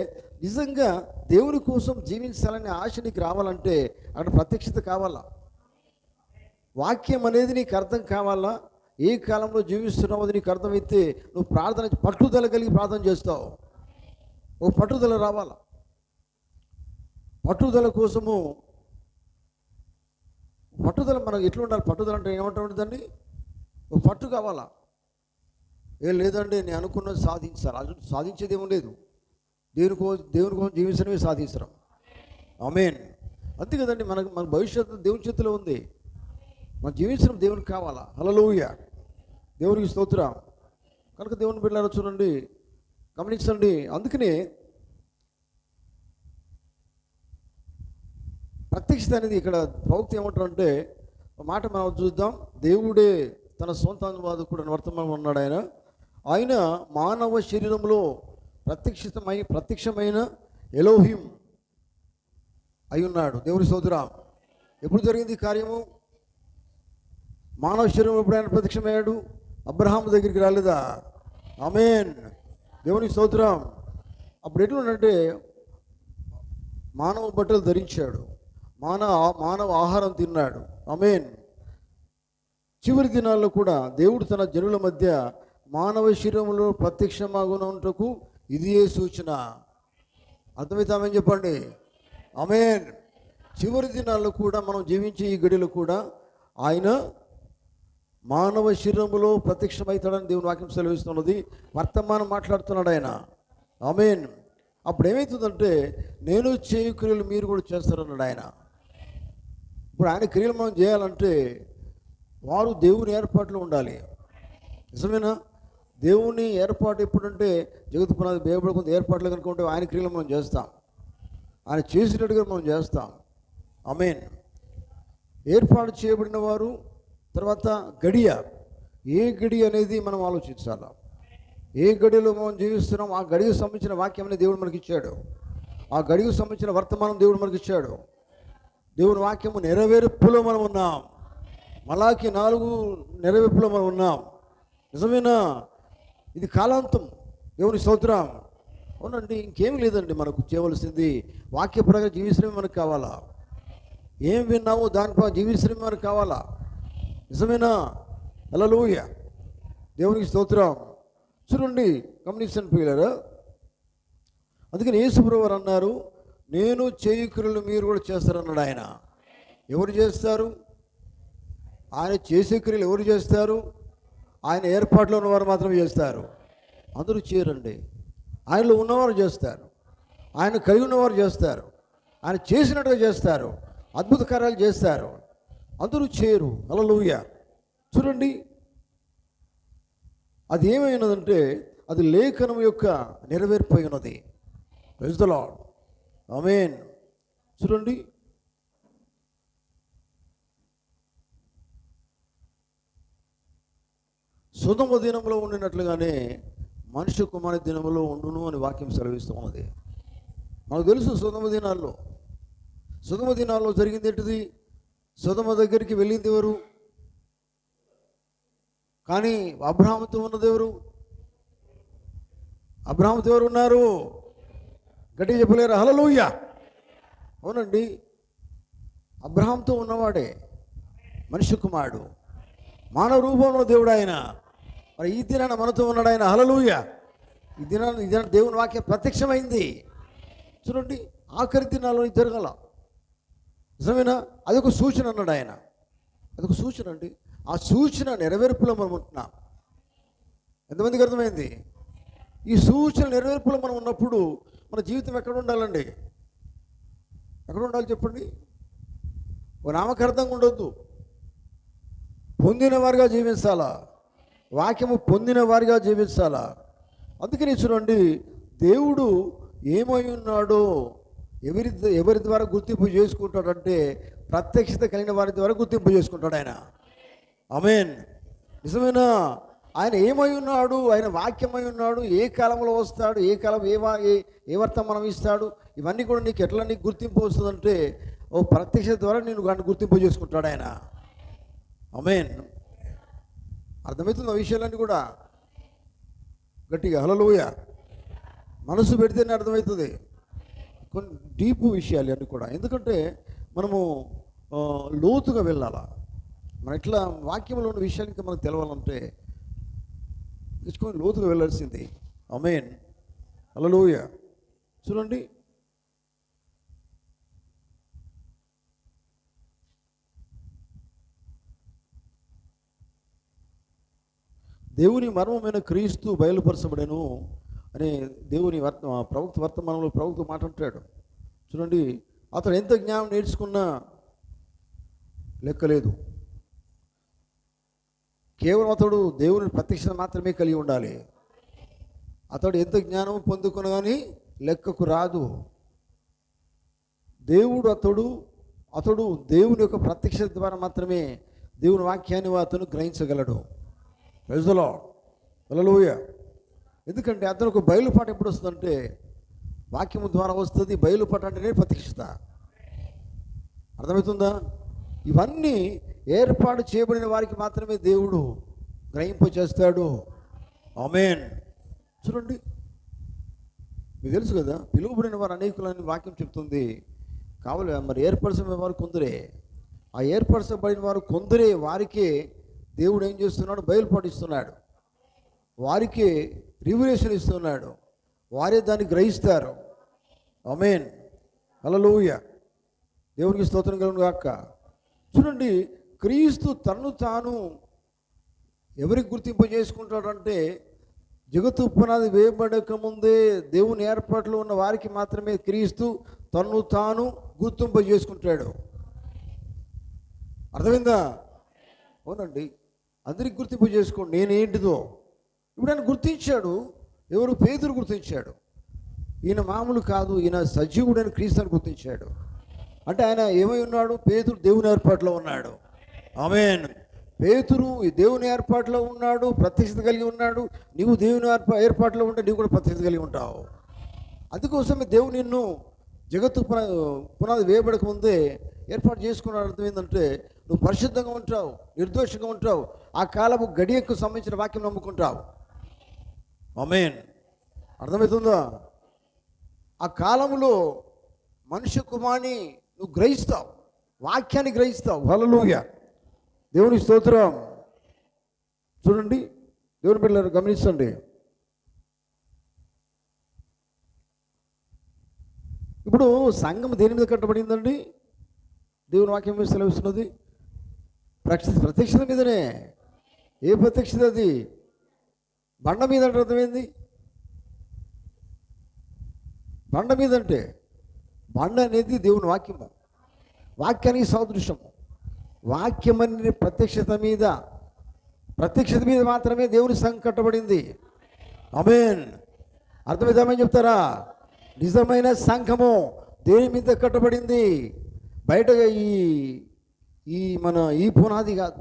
నిజంగా దేవుని కోసం జీవించాలనే ఆశ నీకు రావాలంటే అక్కడ ప్రత్యక్షత కావాలా, వాక్యం అనేది నీకు అర్థం కావాలా, ఏ కాలంలో జీవిస్తున్నావు అది నీకు అర్థమైతే నువ్వు ప్రార్థన పట్టుదల కలిగి ప్రార్థన చేస్తావు. ఒక పట్టుదల రావాలా. పట్టుదల కోసము పట్టుదల మనకు ఎట్లా ఉండాలి? పట్టుదల అంటే ఏమంటారు? దాన్ని ఒక పట్టు కావాలా. ఏం లేదండి నేను అనుకున్నది సాధించాలి, అది సాధించేది ఏమో లేదు. దేవుని కోసం జీవించడమే సాధించడం. ఆమేన్. అంతే కదండి. మన భవిష్యత్తు దేవుని చేతిలో ఉంది. మనం జీవించడం దేవునికి కావాలా. హల్లెలూయా. దేవునికి స్తోత్రం. కనుక దేవుని బిడ్డలారా చూడండి, గమనించండి. అందుకనే ప్రత్యక్షత అనేది ఇక్కడ ప్రవక్త ఏమంటారంటే, మాట మనం చూద్దాం. దేవుడే తన సొంత అనువాదకుడు వర్తమానం ఉన్నాడు. ఆయన మానవ శరీరంలో ప్రత్యక్షమైన ఎలోహిం అయి ఉన్నాడు. దేవుని స్తోత్రం. ఎప్పుడు జరిగింది ఈ కార్యము? మానవ శరీరం ఎప్పుడు ఆయన ప్రత్యక్షమయ్యాడు? అబ్రహాం దగ్గరికి రాలేదా? ఆమేన్. దేవుని స్తోత్రం. అప్పుడు ఎట్లుందంటే మానవ బట్టలు ధరించాడు, మానవ ఆహారం తిన్నాడు. ఆమేన్. చివరి దినాల్లో కూడా దేవుడు తన జనుల మధ్య మానవ శరీరంలో ప్రత్యక్షమగునటకు ఇది ఏ సూచన. అర్థమవుతామని చెప్పండి. ఆమేన్. చివరి దినాల్లో కూడా మనం జీవించే ఈ గడిలో కూడా ఆయన మానవ శరీరములో ప్రత్యక్షమవుతాడని దేవుని వాక్యం సెలవిస్తున్నది. వర్తమానం మాట్లాడుతున్నాడు ఆయన. ఆమేన్. అప్పుడు ఏమవుతుందంటే, నేను చేయు క్రియలు మీరు కూడా చేస్తారన్నాడు ఆయన. ఇప్పుడు ఆయన క్రియలు మనం చేయాలంటే వారు దేవుని ఏర్పాట్లో ఉండాలి. నిజమేనా? దేవుని ఏర్పాటు ఎప్పుడంటే జగత్తు పునాది వేయబడకుండా ఏర్పాట్లు కనుక ఉంటే ఆయన క్రియలు మనం చేస్తాం, ఆయన చేసినట్టుగా మనం చేస్తాం. ఆమేన్. ఏర్పాటు చేయబడిన వారు. తర్వాత గడియ, ఏ గడి అనేది మనం ఆలోచించాలి. ఏ గడిలో మనం జీవిస్తున్నాం, ఆ గడికి సంబంధించిన వాక్యం అనేది దేవుడు మనకి ఇచ్చాడు. ఆ గడికి సంబంధించిన వర్తమానం దేవుడు మనకి ఇచ్చాడు. దేవుని వాక్యము నెరవేర్పులో మనం ఉన్నాం. మలాకి 4 నెరవేర్పులో మనం ఉన్నాం. నిజమేనా? ఇది కాలాంతం. దేవుని స్తోత్రం. అవునండి, ఇంకేం లేదండి. మనకు చేయవలసింది వాక్య ప్రకారం జీవించడమే మనకు కావాలా. ఏం విన్నామో దానిపై జీవించడమే మనకు కావాలా. నిజమేనా? హల్లెలూయా, దేవునికి స్తోత్రం. చూడండి, గమనించండి ప్రియులారా. అందుకని యేసుప్రభువు వారు అన్నారు, నేను చేయు క్రియలు మీరు కూడా చేస్తారన్నాడు ఆయన. ఎవరు చేస్తారు? ఆయన చేసే క్రియలు ఎవరు చేస్తారు? ఆయన ఏర్పాట్లో ఉన్నవారు మాత్రమే చేస్తారు. అందరూ చేయరండి. ఆయనలో ఉన్నవారు చేస్తారు, ఆయన కలిగి ఉన్నవారు చేస్తారు, ఆయన చేసినట్టుగా చేస్తారు, అద్భుత కార్యాలు చేస్తారు. అందరూ చేయరు. హల్లెలూయా. చూడండి, అది ఏమైనదంటే అది లేఖనం యొక్క నెరవేర్పై ఉన్నది. Praise the Lord. ఆమేన్. చూడండి, సొదొమ దినంలో ఉండినట్లుగానే మనుష్య కుమారుని దినంలో ఉండును అని వాక్యం సెలవిస్తూ ఉన్నది. మనకు తెలుసు సొదొమ దినాల్లో జరిగింది ఏంటిది? సొదొమ దగ్గరికి వెళ్ళింది ఎవరు? కానీ అబ్రహాముతో ఉన్నది ఎవరు? అబ్రహాముతో ఎవరు ఉన్నారు? గట్టిగా చెప్పలేరు. హల్లెలూయా. అవునండి, అబ్రహాముతో ఉన్నవాడే మనుష్య కుమారుడు, మానవ రూపంలో దేవుడు ఆయన. మరి ఈ దినాన మనతో ఉన్నాడు ఆయన. హల్లెలూయా. ఈ దినాన దేవుని వాక్యం ప్రత్యక్షమైంది. చూడండి, ఆఖరి దినాల్లో జరగాల. నిజమేనా? అదొక సూచన అన్నాడు ఆయన. అదొక సూచన అండి. ఆ సూచన నెరవేర్పులో మనం ఉంటున్నాం. ఎంతమందికి అర్థమైంది? ఈ సూచన నెరవేర్పులో మనం ఉన్నప్పుడు మన జీవితం ఎక్కడ ఉండాలండి? ఎక్కడ ఉండాలి చెప్పండి? ఓ నామకార్థంగా ఉండొద్దు. పొందిన వారిగా జీవించాలా. వాక్యము పొందిన వారిగా జీవించాలా. అందుకని చూడండి, దేవుడు ఏమై ఉన్నాడో ఎవరి ద్వారా గుర్తింపు చేసుకుంటాడంటే ప్రత్యక్షత కలిగిన వారి ద్వారా గుర్తింపు చేసుకుంటాడు ఆయన. ఆమేన్. నిజమేనా? ఆయన ఏమై ఉన్నాడు, ఆయన వాక్యమై ఉన్నాడు, ఏ కాలంలో వస్తాడు, ఏ కాలం ఏ వర్తమానం ఇస్తాడు, ఇవన్నీ కూడా నీకు ఎట్లా నీకు గుర్తింపు వస్తుందంటే ఓ ప్రత్యక్షత ద్వారా నేను గుర్తింపు చేసుకుంటాడు ఆయన. ఆమేన్. అర్థమవుతుంది ఆ విషయాలన్నీ కూడా. గట్టిగా హల్లెలూయా. మనసు పెడితేనే అర్థమవుతుంది కొన్ని డీప్ విషయాలు అన్నీ కూడా. ఎందుకంటే మనము లోతుగా వెళ్ళాలా. మన ఇట్లా వాక్యంలో ఉన్న విషయానికి మనకు తెలవాలంటే తెచ్చుకొని లోతుగా వెళ్ళాల్సింది. ఆమేన్. హల్లెలూయా. చూడండి, దేవుని మర్మమైన క్రీస్తు బయలుపరచబడెను అనే దేవుని ప్రవక్త వర్తమానంలో ప్రవక్త మాట అంటాడు. చూడండి, అతడు ఎంత జ్ఞానం నేర్చుకున్నా లెక్కలేదు. కేవలం అతడు దేవుని ప్రత్యక్షత మాత్రమే కలిగి ఉండాలి. అతడు ఎంత జ్ఞానం పొందుకున్నా కానీ లెక్కకు రాదు. అతడు దేవుని యొక్క ప్రత్యక్షత ద్వారా మాత్రమే దేవుని వాక్యాన్ని అతను గ్రహించగలడు. Praise the Lord. హల్లెలూయా. ఎందుకంటే అతను ఒక బయలుపాటు ఎప్పుడు వస్తుందంటే వాక్యము ద్వారా వస్తుంది. బయలుపాటు అంటేనే ప్రత్యక్షత. అర్థమవుతుందా? ఇవన్నీ ఏర్పాటు చేయబడిన వారికి మాత్రమే దేవుడు గ్రహింప చేస్తాడు. ఆమేన్. చూడండి, మీకు తెలుసు కదా, పిలువబడిన వారు అనేకులని వాక్యం చెప్తుంది. కావాలి మరి ఏర్పరచబడిన వారు కొందరే. ఆ ఏర్పరచబడిన వారు కొందరే. వారికే దేవుడు ఏం చేస్తున్నాడు? బయలుపాటు ఇస్తున్నాడు. వారికే రివల్యూషన్ ఇస్తున్నాడు. వారే దాన్ని గ్రహిస్తారు. ఆమేన్. హల్లెలూయా. దేవునికి స్తోత్రం కలుగును గాక. చూడండి, క్రీస్తు తన్ను తాను ఎవరికి గుర్తింపు చేసుకుంటాడంటే, జగత్తు పునాది వేయబడక ముందే దేవుని ఏర్పాట్లో ఉన్న వారికి మాత్రమే క్రీస్తు తన్ను తాను గుర్తింపు చేసుకుంటాడు. అర్థమైందా? అవునండి, అందరికి గుర్తింపు చేసుకోండి నేనేంటిదో. ఇప్పుడు ఆయన గుర్తించాడు. ఎవరు? పేతురు గుర్తించాడు. ఈయన మామూలు కాదు, ఈయన సజీవుడని క్రీస్తుని గుర్తించాడు. అంటే ఆయన ఏమై ఉన్నాడు? పేతురు దేవుని ఏర్పాట్లో ఉన్నాడు. ఆమేన్. పేతురు ఈ దేవుని ఏర్పాట్లో ఉన్నాడు, ప్రత్యక్షత కలిగి ఉన్నాడు. నీవు దేవుని ఏర్పాట్లో ఉంటే నీవు కూడా ప్రత్యక్షత కలిగి ఉంటావు. అందుకోసమే దేవుడు నిన్ను జగత్తు పునాది వేయబడక ముందే ఏర్పాటు చేసుకున్నాడు. అర్థం ఏంటంటే, నువ్వు పరిశుద్ధంగా ఉంటావు, నిర్దోషంగా ఉంటావు, ఆ కాలపు గడియకు సంబంధించిన వాక్యం నమ్ముకుంటావు. ఆమేన్. అర్థమవుతుందా? ఆ కాలంలో మనుష్య కుమారుని నువ్వు గ్రహిస్తావు, వాక్యాన్ని గ్రహిస్తావు. హల్లెలూయా, దేవుని స్తోత్రం. చూడండి, దేవుని పిల్లలు గమనించండి. ఇప్పుడు సంఘం దేని మీద కట్టబడిందండి? దేవుని వాక్యం మీద సెలవిస్తున్నది ప్రత్యక్షత మీదనే. ఏ ప్రత్యక్షత అది? బండ మీద అంటే అర్థమైంది. బండ మీద అంటే బండ అనేది దేవుని వాక్యము, వాక్యానికి సాదృశ్యము. వాక్యం అనే ప్రత్యక్షత మీద మాత్రమే దేవుని సంఘం కట్టబడింది. ఆమేన్. అర్థమైందని చెప్తారా? నిజమైన సంఘము దేని మీద కట్టబడింది? బయట ఈ పునాది కాదు,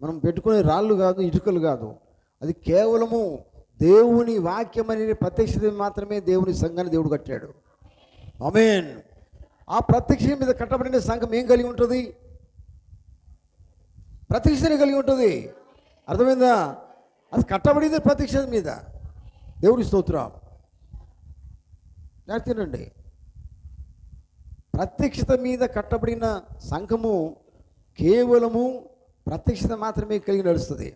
మనం పెట్టుకునే రాళ్ళు కాదు, ఇటుకలు కాదు. అది కేవలము దేవుని వాక్యం అనే ప్రత్యక్షత మాత్రమే దేవుని సంఘాన్ని దేవుడు కట్టాడు. ఆమేన్. ఆ ప్రత్యక్షం మీద కట్టబడిన సంఘం ఏం కలిగి ఉంటుంది? ప్రత్యక్షతని కలిగి ఉంటుంది. అర్థమైందా? అది కట్టబడింది ప్రత్యక్షత మీద. దేవుని స్తోత్రం. జాగ్రత్తనండి, ప్రత్యక్షత మీద కట్టబడిన సంఘము కేవలము ప్రత్యక్షత మాత్రమే కలిగి నడుస్తుంది.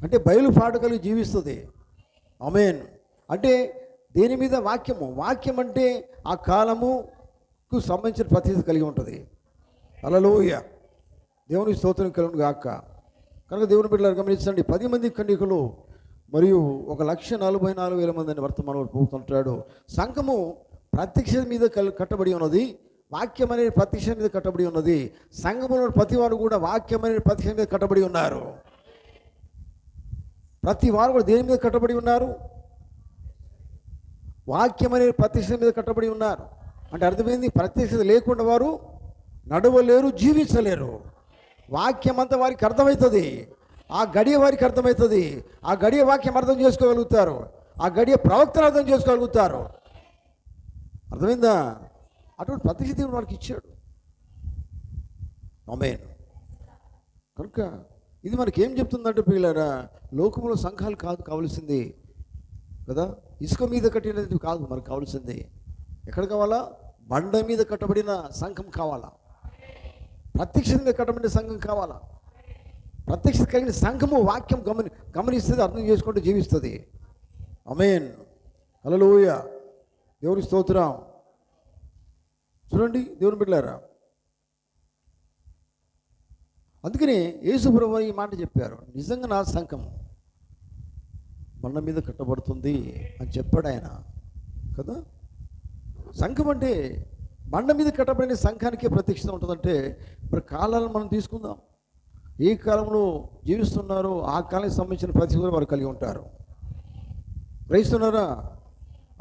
అంటే బయలుపాటు కలిగి జీవిస్తుంది. ఆమేన్. అంటే దేని మీద? వాక్యము. వాక్యం అంటే ఆ కాలముకు సంబంధించిన ప్రత్యక్షత కలిగి ఉంటుంది. హల్లెలూయా, దేవుని స్తోత్రం కలుగును గాక. కనుక దేవుని బిడ్డలారా గమనించండి, 10 మంది కన్యకులు మరియు 1,44,000 మందిని వర్తమానంలో పోతుంటాడు. సంఘము ప్రత్యక్షత మీద కట్టబడి ఉన్నది, వాక్యం అనే ప్రత్యక్షత మీద కట్టబడి ఉన్నది. సంఘములో ప్రతి వారు కూడా వాక్యం అనే ప్రత్యక్షత మీద కట్టబడి ఉన్నారు. ప్రతి వారు కూడా దేని మీద కట్టబడి ఉన్నారు? వాక్యం అనే ప్రత్యక్షత మీద కట్టబడి ఉన్నారు. అంటే అర్థమైంది, ప్రత్యక్షత లేకుండా వారు నడవలేరు, జీవించలేరు. వాక్యం అంతా వారికి అర్థమవుతుంది, ఆ గడియ వారికి అర్థమవుతుంది, ఆ గడియ వాక్యం అర్థం చేసుకోగలుగుతారు, ఆ గడియ ప్రవక్తను అర్థం చేసుకోగలుగుతారు. అర్థమైందా? అటువంటి ప్రత్యక్ష దేవుడు వారికి ఇచ్చాడు. ఆమేన్. కనుక ఇది మనకి ఏం చెప్తుందంటే పిల్లరా, లోకంలో సంఘాలు కాదు కావాల్సింది కదా, ఇసుక మీద కట్టినది కాదు మనకు కావాల్సింది. ఎక్కడ కావాలా? బండ మీద కట్టబడిన సంఘం కావాలా, ప్రత్యక్షత మీద కట్టబడిన సంఘం కావాలా. ప్రత్యక్షత కలిగిన సంఘము వాక్యం గమనిస్తుంది, అర్థం చేసుకుంటూ జీవిస్తుంది. ఆమేన్. హల్లెలూయా, దేవుని స్తోత్రం. చూడండి దేవుని బిడ్డలారా, అందుకని యేసు ప్రభువు ఈ మాట చెప్పారు, నిజంగా నా సంఘం బండ మీద కట్టబడుతుంది అని చెప్పాడు ఆయన కదా. సంఘం అంటే బండ మీద కట్టబడిన సంఘానికే ప్రత్యక్షత ఉంటుందంటే, మరి కాలాలను మనం తీసుకుందాం. ఏ కాలంలో జీవిస్తున్నారో ఆ కాలానికి సంబంధించిన ప్రత్యక్షత వారు కలిగి ఉంటారు. గ్రహిస్తున్నారా?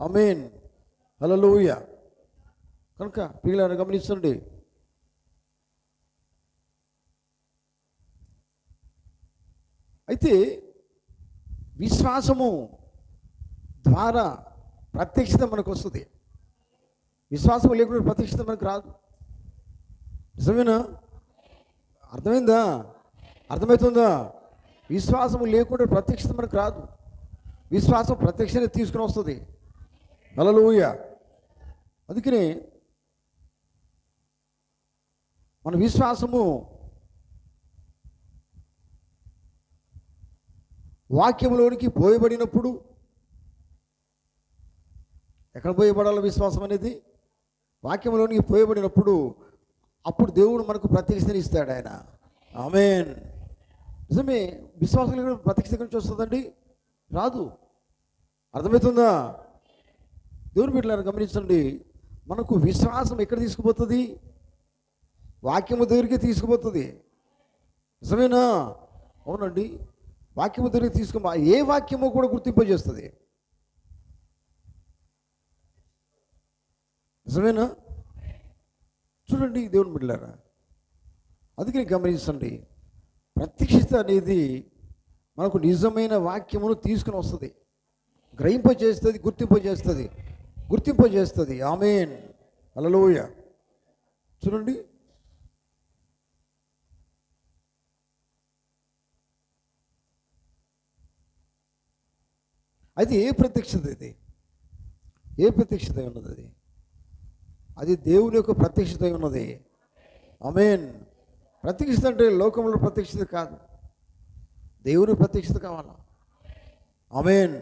ఆమేన్. హల్లెలూయా. కనుక పిల్లలను గమనించండి, అయితే విశ్వాసము ద్వారా ప్రత్యక్షత మనకు వస్తుంది. విశ్వాసం లేకుండా ప్రత్యక్షత మనకు రాదు. నిజమేనా? అర్థమైందా? అర్థమవుతుందా? విశ్వాసము లేకుండా ప్రత్యక్షత మనకు రాదు. విశ్వాసం ప్రత్యక్షత తీసుకుని వస్తుంది. హల్లెలూయా. అందుకనే మన విశ్వాసము వాక్యంలోనికి పోయబడినప్పుడు, ఎక్కడ పోయబడాలో విశ్వాసం అనేది? వాక్యంలోనికి పోయబడినప్పుడు అప్పుడు దేవుడు మనకు ప్రత్యక్షతని ఇస్తాడు ఆయన. ఆమేన్. నిజమే, విశ్వాసాలు కూడా ప్రత్యక్షత నుంచి వస్తుందండి, రాదు. అర్థమవుతుందా? దేవుని బిడ్డలారా గమనించండి, మనకు విశ్వాసం ఎక్కడ తీసుకుపోతుంది? వాక్యము దగ్గరికి తీసుకుపోతుంది. నిజమేనా? అవునండి, వాక్యము దగ్గరికి ఏ వాక్యము కూడా గుర్తింపజేస్తుంది. నిజమేనా? చూడండి దేవుని బిడ్డలారా, అందుకని గమనించండి, ప్రత్యక్షత అనేది మనకు నిజమైన వాక్యమును తీసుకుని వస్తుంది, గ్రహింపజేస్తుంది, గుర్తింపజేస్తుంది. ఆమేన్. హల్లెలూయా. చూడండి, అది ఏ ప్రత్యక్షత? ఏ ప్రత్యక్షత ఉన్నది? అది దేవుని యొక్క ప్రత్యక్షత ఉన్నది. ఆమేన్. ప్రత్యక్షత అంటే లోకంలో ప్రత్యక్షత కాదు, దేవుని ప్రత్యక్షత కావాలా. ఆమేన్.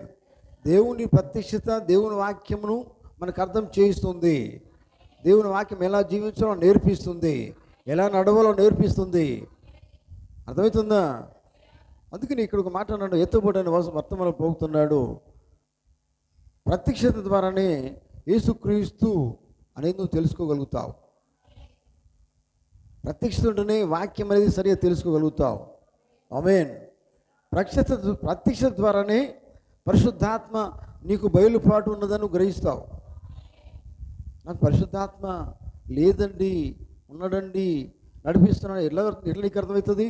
దేవుని ప్రత్యక్షత దేవుని వాక్యమును మనకు అర్థం చేయిస్తుంది. దేవుని వాక్యం ఎలా జీవించాలో నేర్పిస్తుంది, ఎలా నడవాలో నేర్పిస్తుంది. అర్థమవుతుందా? అందుకని ఇక్కడ ఒక మాట అన్నాడు, ఎత్తుబడిన వర్తమానం పోగుతున్నాడు. ప్రత్యక్షత ద్వారానే యేసుక్రీస్తు అనేది నువ్వు తెలుసుకోగలుగుతావు. ప్రత్యక్షత ఉంటేనే వాక్యం అనేది సరిగా తెలుసుకోగలుగుతావు. ఆమేన్. ప్రత్యక్షత ద్వారానే పరిశుద్ధాత్మ నీకు బయలుపాటు ఉన్నదని గ్రహిస్తావు. నాకు పరిశుద్ధాత్మ లేదండి, ఉన్నాడండి, నడిపిస్తున్నాడు, ఎట్లా నీకు అర్థమవుతుంది?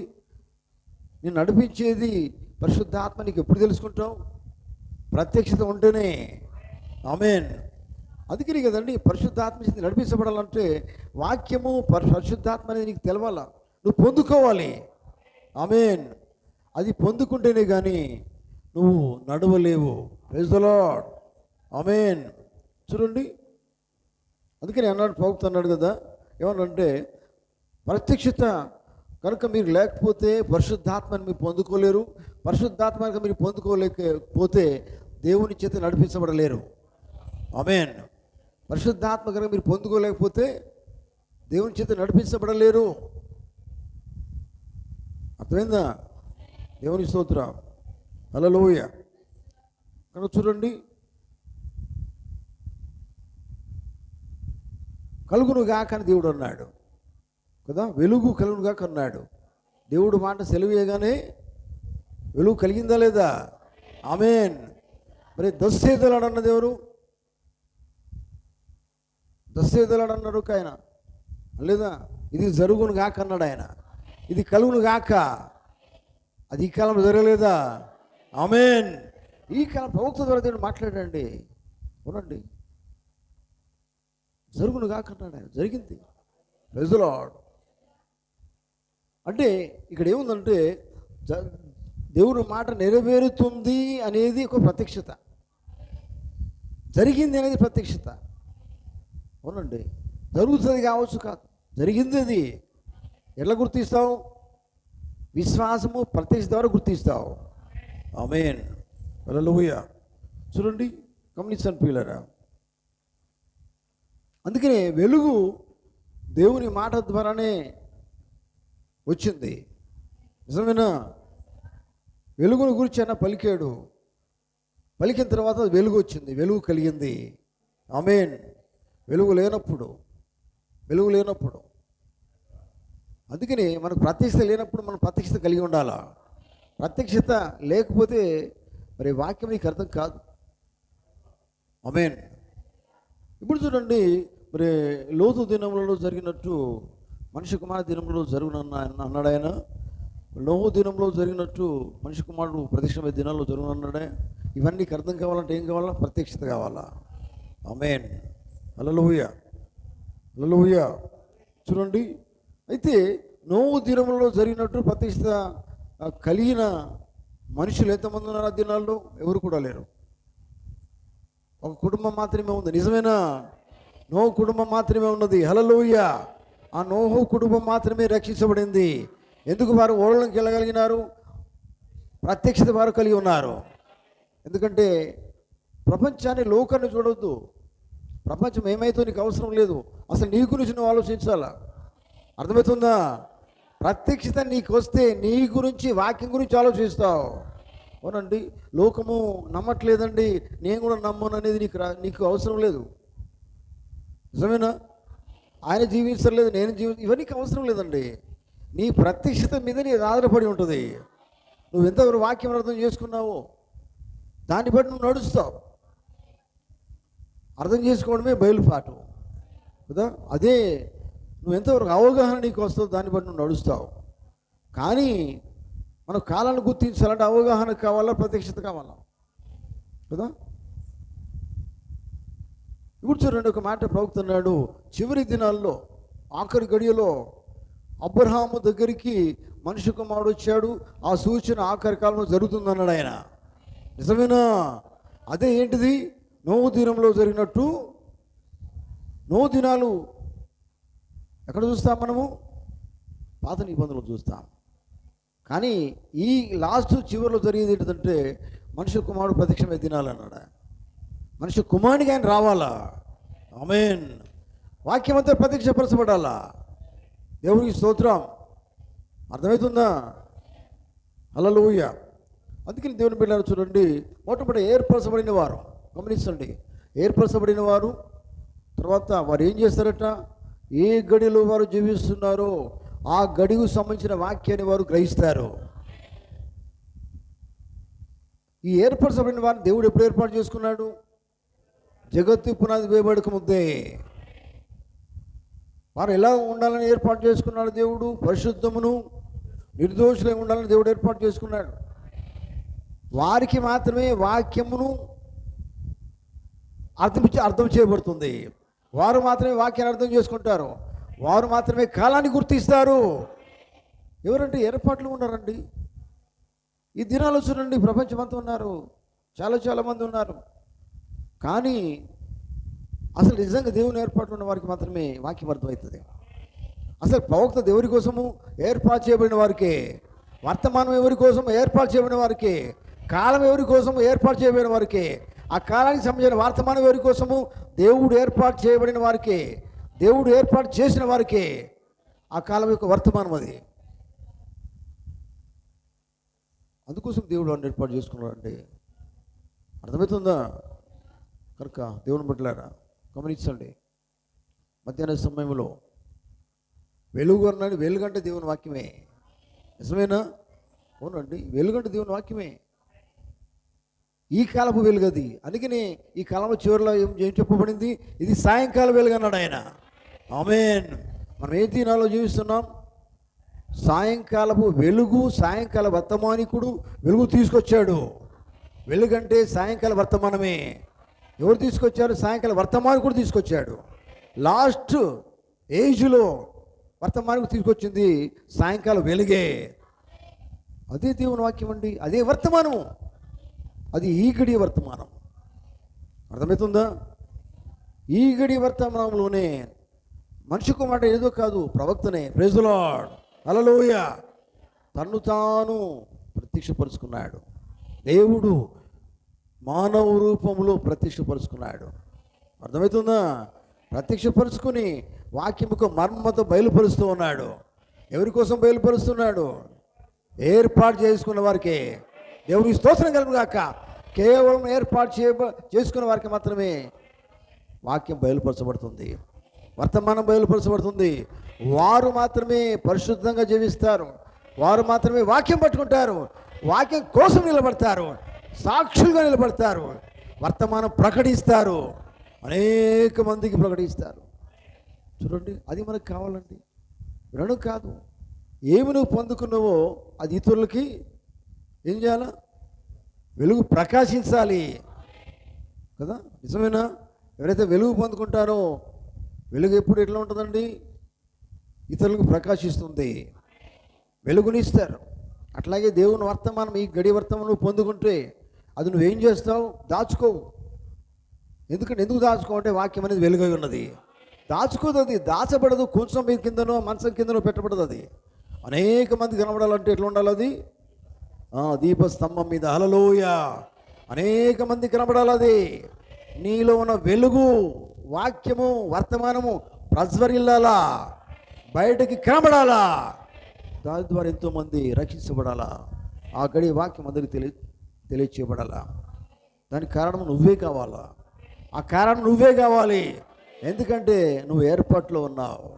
నేను నడిపించేది పరిశుద్ధాత్మ నీకు ఎప్పుడు తెలుసుకుంటావు? ప్రత్యక్షత ఉంటేనే. ఆమేన్. అందుకని కదండి, పరిశుద్ధాత్మ నడిపించబడాలంటే వాక్యము పరిశుద్ధాత్మ అనేది నీకు తెలవాలా, నువ్వు పొందుకోవాలి. ఆమేన్. అది పొందుకుంటేనే కానీ నువ్వు నడవలేవు. Praise the Lord. ఆమేన్. చూడండి, అందుకని అన్నాడు, పోగుతున్నాడు కదా, ఏమన్నంటే ప్రత్యక్షత కనుక మీరు లేకపోతే పరిశుద్ధాత్మని మీరు పొందుకోలేరు. పరిశుద్ధాత్మ కనుక మీరు పొందుకోలేకపోతే దేవుని చేత నడిపించబడలేరు. ఆమేన్. పరిశుద్ధాత్మ కనుక మీరు పొందుకోలేకపోతే దేవుని చేత నడిపించబడలేరు. అర్థమైందా? దేవుని స్తోత్రం. హల్లెలూయా. కనుక చూడండి, కలుగును గాక అని దేవుడు అన్నాడు కదా, వెలుగు కలుగును గాక అన్నాడు. దేవుడు మాట సెలవేయగానే వెలుగు కలిగిందా లేదా? ఆమేన్. మరి దస్సేదలాడన్నది ఎవరు? దస్సేదలాడన్నాడు ఆయన లేదా? ఇది జరుగును గాక అన్నాడు ఆయన, ఇది కలుగును గాక. అది ఈ కాలంలో జరగలేదా? ఆమేన్. ఈ కాలం ప్రవక్త ద్వారా దేవుడు మాట్లాడండి. అవునండి, జరుగును గాక అన్నాడు ఆయన, జరిగింది. Praise the Lord. అంటే ఇక్కడ ఏముందంటే దేవుని మాట నెరవేరుతుంది అనేది ఒక ప్రత్యక్షత, జరిగింది అనేది ప్రత్యక్షత. అవునండి, జరుగుతుంది కావచ్చు, కాదు, జరిగింది. అది ఎట్లా గుర్తిస్తావు? విశ్వాసము ప్రత్యక్ష ద్వారా గుర్తిస్తావు. ఆమేన్. హల్లెలూయా. చూడండి, గమనించండి ప్రియులారా, అందుకనే వెలుగు దేవుని మాట ద్వారానే వచ్చింది. నిజమేనా? వెలుగును గురించి ఆయన పలికాడు, పలికిన తర్వాత వెలుగు వచ్చింది, వెలుగు కలిగింది. ఆమేన్. వెలుగు లేనప్పుడు అందుకని మనకు ప్రత్యక్షత లేనప్పుడు మనం ప్రత్యక్షత కలిగి ఉండాలా. ప్రత్యక్షత లేకపోతే మరి వాక్యం నీకు అర్థం కాదు. ఆమేన్. ఇప్పుడు చూడండి, మరి లోతు దినములలో జరిగినట్టు మనిషి కుమార దినంలో జరుగునన్న అన్నాడు ఆయన. నోహు దినంలో జరిగినట్టు మనిషి కుమారుడు ప్రత్యక్షమైన దినాల్లో జరుగునన్నాడే. ఇవన్నీ నీకు అర్థం కావాలంటే ఏం కావాలా? ప్రత్యక్షత కావాలా. ఆమేన్. హల్లెలూయా. హల్లెలూయా. చూడండి, అయితే నోహు దినములలో జరిగినట్టు ప్రత్యక్షత కలిగిన మనుషులు ఎంతమంది ఉన్నారు ఆ దినాల్లో? ఎవరు కూడా లేరు. ఒక కుటుంబం మాత్రమే ఉంది. నిజమేనా? నోహు కుటుంబం మాత్రమే ఉన్నది. హల్లెలూయా. ఆ నోహు కుటుంబం మాత్రమే రక్షించబడింది. ఎందుకు? వారు ఓడలోకి వెళ్ళగలిగినారు, ప్రత్యక్షత వారు కలిగి ఉన్నారు. ఎందుకంటే ప్రపంచాన్ని, లోకాన్ని చూడొద్దు. ప్రపంచం ఏమైతే నీకు అవసరం లేదు, అసలు నీ గురించి నువ్వు ఆలోచించాలా. అర్థమవుతుందా? ప్రత్యక్షత నీకు వస్తే నీ గురించి, వాక్యం గురించి ఆలోచిస్తావు. అవునండి, లోకము నమ్మట్లేదండి, నేను కూడా నమ్మను అనేది నీకు అవసరం లేదు. నిజమేనా? ఆయన జీవించలేదు, నేను ఇవన్నీ అవసరం లేదండి. నీ ప్రత్యక్షత మీద నీ ఆధారపడి ఉంటుంది. నువ్వు ఎంతవరకు వాక్యం అర్థం చేసుకున్నావో దాన్ని బట్టి నువ్వు నడుస్తావు. అర్థం చేసుకోవడమే బయలుపాటు కదా. అదే నువ్వు ఎంతవరకు అవగాహన నీకు వస్తుందో దాన్ని బట్టి నువ్వు నడుస్తావు. కానీ మనం కాలాన్ని గుర్తించాలంటే అవగాహన కావాలా, ప్రత్యక్షత కావాలా కదా. ఇప్పుడు చూడండి, ఒక మాట ప్రవక్తున్నాడు, చివరి దినాల్లో ఆఖరి గడియలో అబ్రహాము దగ్గరికి మనిషి కుమారుడు వచ్చాడు, ఆ సూచన ఆఖరి కాలంలో జరుగుతుందన్నాడు ఆయన. నిజమేనా? అదే ఏంటిది? నోవు దినంలో జరిగినట్టు. నోవు దినాలు ఎక్కడ చూస్తాం మనము? పాత నిబంధనలు చూస్తాం. కానీ ఈ లాస్ట్ చివరిలో జరిగేది ఏంటంటే మనిషి కుమారుడు ప్రత్యక్షమై దినాలన్నాడు. మనిషి కుమారుడికి ఆయన రావాలా. ఆమేన్. వాక్యం అంతా ప్రత్యక్షపరచబడాలా. దేవునికి స్తోత్రం. అర్థమవుతుందా? హల్లెలూయా. అందుకని దేవుని బిడ్డలారా చూడండి, మొట్టమొదటి ఏర్పరచబడిన వారు, గమనించండి, ఏర్పరచబడిన వారు తర్వాత వారు ఏం చేస్తారట? ఏ గడిలో వారు జీవిస్తున్నారో ఆ గడికి సంబంధించిన వాక్యాన్ని వారు గ్రహిస్తారు. ఈ ఏర్పరచబడిన వారిని దేవుడు ఎప్పుడు ఏర్పాటు చేసుకున్నాడు? జగత్తు పునాది వేయబడక ముద్దే. వారు ఎలా ఉండాలని ఏర్పాటు చేసుకున్నాడు దేవుడు? పరిశుద్ధమును నిర్దోషులై ఉండాలని దేవుడు ఏర్పాటు చేసుకున్నాడు. వారికి మాత్రమే వాక్యమును అర్థం చేయబడుతుంది. వారు మాత్రమే వాక్యాన్ని అర్థం చేసుకుంటారు. వారు మాత్రమే కాలాన్ని గుర్తిస్తారు. ఎవరంటే ఏర్పాట్లు ఉన్నారండి. ఈ దినాలు చూడండి, ప్రపంచమంతా ఉన్నారు, చాలా మంది ఉన్నారు. కానీ అసలు నిజంగా దేవుని ఏర్పాట్లు ఉన్న వారికి మాత్రమే వాక్యం అర్థమవుతుంది. అసలు ప్రవక్త దేవుడి కోసము ఏర్పాటు చేయబడిన వారికే, వర్తమానం ఎవరి కోసం ఏర్పాటు చేయబడిన వారికే, కాలం ఎవరి కోసం ఏర్పాటు చేయబడిన వారికే, ఆ కాలానికి సంబంధించిన వర్తమానం ఎవరి కోసము దేవుడు ఏర్పాటు చేయబడిన వారికే, దేవుడు ఏర్పాటు చేసిన వారికే ఆ కాలం యొక్క వర్తమానం అది. అందుకోసం దేవుడు వారిని ఏర్పాటు చేసుకున్నాడండి. అర్థమవుతుందా? కనుక దేవుని బిడ్డలారా గమనించండి, మధ్యాహ్న సమయంలో వెలుగు అన్నాడు. వెలుగంటే దేవుని వాక్యమే. నిజమేనా? అవునండి, వెలుగంటే దేవుని వాక్యమే. ఈ కాలపు వెలుగు అది. అందుకని ఈ కాలంలో చివరిలో ఏం చెప్పబడింది? ఇది సాయంకాల వెలుగు అన్నాడు ఆయన. ఆమేన్. మనం ఏ దినాల్లో జీవిస్తున్నాం? సాయంకాలపు వెలుగు, సాయంకాల వర్తమానికుడు వెలుగు తీసుకొచ్చాడు. వెలుగంటే సాయంకాల వర్తమానమే. ఎవరు తీసుకొచ్చారు? సాయంకాల వర్తమానికుడు తీసుకొచ్చాడు. లాస్ట్ ఏజ్లో వర్తమానికుడు తీసుకొచ్చింది సాయంకాల వెలుగే. అదే దేవుని వాక్యం అండి, అదే వర్తమానము, అది ఈ గడి వర్తమానం. అర్థమవుతుందా? ఈ గడి వర్తమానంలోనే మనిషి కుమారుడు ఏదో కాదు, ప్రవక్తనే. Praise the Lord. హల్లెలూయా. తన్ను తాను ప్రత్యక్షపరుచుకున్నాడు. దేవుడు మానవ రూపంలో ప్రత్యక్షపరుచుకున్నాడు. అర్థమవుతుందా? ప్రత్యక్షపరుచుకుని వాక్యముకు మర్మతో బయలుపరుస్తూ ఉన్నాడు. ఎవరి కోసం బయలుపరుస్తున్నాడు? ఏర్పాటు చేసుకున్న వారికే. దేవునికి స్తోత్రం కలుగును గాక. కేవలం ఏర్పాటు చేసుకున్న వారికి మాత్రమే వాక్యం బయలుపరచబడుతుంది, వర్తమానం బయలుపరచబడుతుంది. వారు మాత్రమే పరిశుద్ధంగా జీవిస్తారు. వారు మాత్రమే వాక్యం పట్టుకుంటారు, వాక్యం కోసం నిలబడతారు, సాక్షులుగా నిలబడతారు, వర్తమానం ప్రకటిస్తారు, అనేక మందికి ప్రకటిస్తారు. చూడండి, అది మనకు కావాలండి. వినడం కాదు, ఏమి నువ్వు పొందుకున్నావో అది ఇతరులకి ఏం చేయాలా? వెలుగు ప్రకాశించాలి కదా. నిజమేనా? ఎవరైతే వెలుగు పొందుకుంటారో, వెలుగు ఎప్పుడు ఎట్లా ఉంటుందండి? ఇతరులకు ప్రకాశిస్తుంది, వెలుగునిస్తారు. అట్లాగే దేవుని వర్తమానం, ఈ గడి వర్తమానం నువ్వు పొందుకుంటే అది నువ్వేం చేస్తావు? దాచుకోవు. ఎందుకు దాచుకోవంటే వాక్యం అనేది వెలుగై ఉన్నది. దాచుకోదు, అది దాచబడదు. కొంచెం మీద కిందనో మంచం కిందనో పెట్టబడదు. అది అనేక మంది కనబడాలంటే ఎట్లా ఉండాలి? అది దీపస్తంభం మీద. హల్లెలూయా. అనేక మంది కనబడాలి. అది నీలో ఉన్న వెలుగు, వాక్యము, వర్తమానము ప్రజ్వరిల్లాలా. బయటకి కనబడాలా. దాని ద్వారా ఎంతోమంది రక్షించబడాలా. ఆ గడి వాక్యం అందరికి తెలియచేయబడాలా. దానికి కారణం నువ్వే కావాలా. ఆ కారణం నువ్వే కావాలి. ఎందుకంటే నువ్వు ఏర్పాట్లో ఉన్నావు,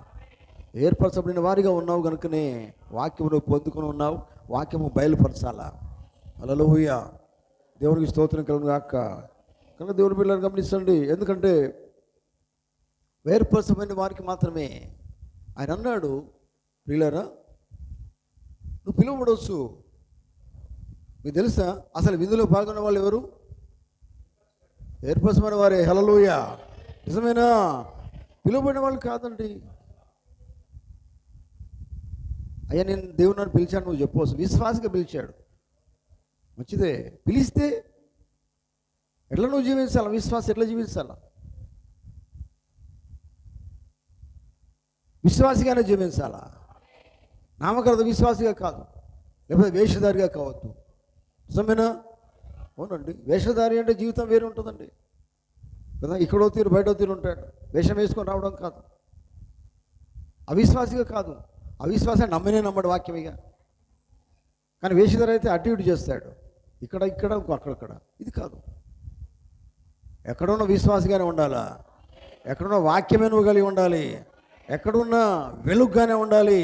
ఏర్పరచబడిన వారిగా ఉన్నావు కనుకనే వాక్యము నువ్వు పొందుకొని ఉన్నావు. వాక్యము బయలుపరచాలా. హల్లెలూయా. దేవునికి స్తోత్రం కలుగును గాక. కనుక దేవుని పిల్లలు గమనించండి. ఎందుకంటే ఏర్పరచబడిన వారికి మాత్రమే ఆయన అన్నాడు, ప్రియులారా నువ్వు పిలువబడవచ్చు. మీకు తెలుసా అసలు విందులో పాల్గొన్న వాళ్ళు ఎవరు? ఏర్పరచబడిన వారే. హల్లెలూయా. నిజమేనా? పిలువబడిన వాళ్ళు కాదండి. అయ్యా నేను దేవుడు నన్ను పిలిచాడు నువ్వు చెప్పవచ్చు. విశ్వాసగా పిలిచాడు, మంచిదే. పిలిస్తే ఎట్లా నువ్వు జీవించాలా? విశ్వాసం ఎట్లా జీవించాలా? విశ్వాసిగానే జీవించాలా. నామకరణ విశ్వాసిగా కాదు, లేకపోతే వేషధారిగా కావద్దు. నిజమేనా? అవునండి. వేషధారి అంటే జీవితం వేరే ఉంటుందండి కదా. ఇక్కడో తీరు బయటో తీరు ఉంటాడు. వేషం వేసుకొని రావడం కాదు. అవిశ్వాసిగా కాదు. అవిశ్వాసాన్ని నమ్మడు వాక్యమిగా. కానీ వేషధారి అయితే అటు ఇటు చేస్తాడు, ఇక్కడ అక్కడక్కడ. ఇది కాదు. ఎక్కడున్న విశ్వాసగానే ఉండాలా. ఎక్కడున్న వాక్యమే నువ్వు కలిగి ఉండాలి. ఎక్కడున్న వెలుగుగానే ఉండాలి.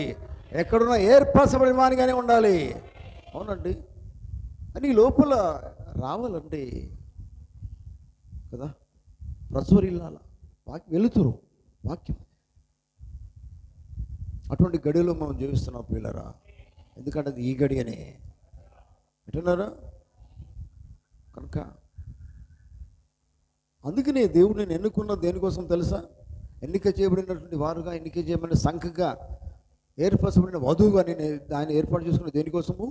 ఎక్కడున్న ఏర్పరచబడిన వానిగానే ఉండాలి. అవునండి. అని లోపల రావాలండి కదా. ప్రచురిల్లాల వెలుతురు వాక్యం. అటువంటి గడిలో మనం జీవిస్తున్నాం పిల్లరా. ఎందుకంటే అది ఈ గడి అనే ఎటున్నారా కనుక. అందుకనే దేవుడు నేను ఎన్నుకున్న దేనికోసం తెలుసా? ఎన్నిక చేయబడినటువంటి వారుగా, ఎన్నిక చేయబడిన సంఘంగా, ఏర్పరచబడిన వధువుగా నేను ఆయన ఏర్పాటు చేసుకున్న దేనికోసము?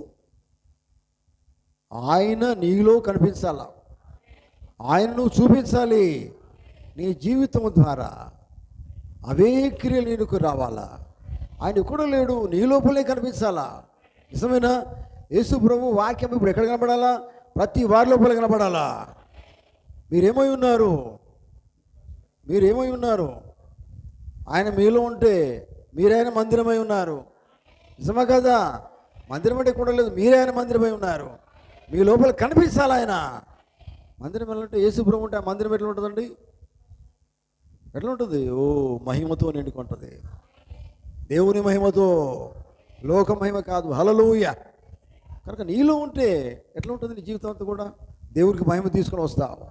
ఆయన నీలో కనిపించాలా. ఆయన నువ్వు చూపించాలి. నీ జీవితం ద్వారా అవే క్రియలు నీకు రావాలా. ఆయన ఎక్కడో లేడు, నీ లోపలే కనిపించాలా. నిజమేనా? యేసు ప్రభు వాక్యం ఇప్పుడు ఎక్కడ కనబడాలా? ప్రతి వారి లోపల కనబడాలా. మీరేమై ఉన్నారు? మీరేమై ఉన్నారు? ఆయన మీలో ఉంటే మీరైనా మందిరమై ఉన్నారు. నిజమా కదా? మందిరం అంటే కూడా లేదు, మీరైనా మందిరమై ఉన్నారు. మీ లోపల కనిపించాలి ఆయన. మందిరం ఎలా అంటే, యేసు ప్రభు ఉంటే ఆ మందిరం ఎట్లా ఉంటుందండి? ఎట్లా ఉంటుంది? ఓ మహిమతో నిండుకుంటుంది. దేవుని మహిమతో, లోక మహిమ కాదు. హల్లెలూయా. కనుక నీలో ఉంటే ఎట్లా ఉంటుంది నీ జీవితం అంతా కూడా? దేవునికి మహిమ తీసుకొని వస్తావు.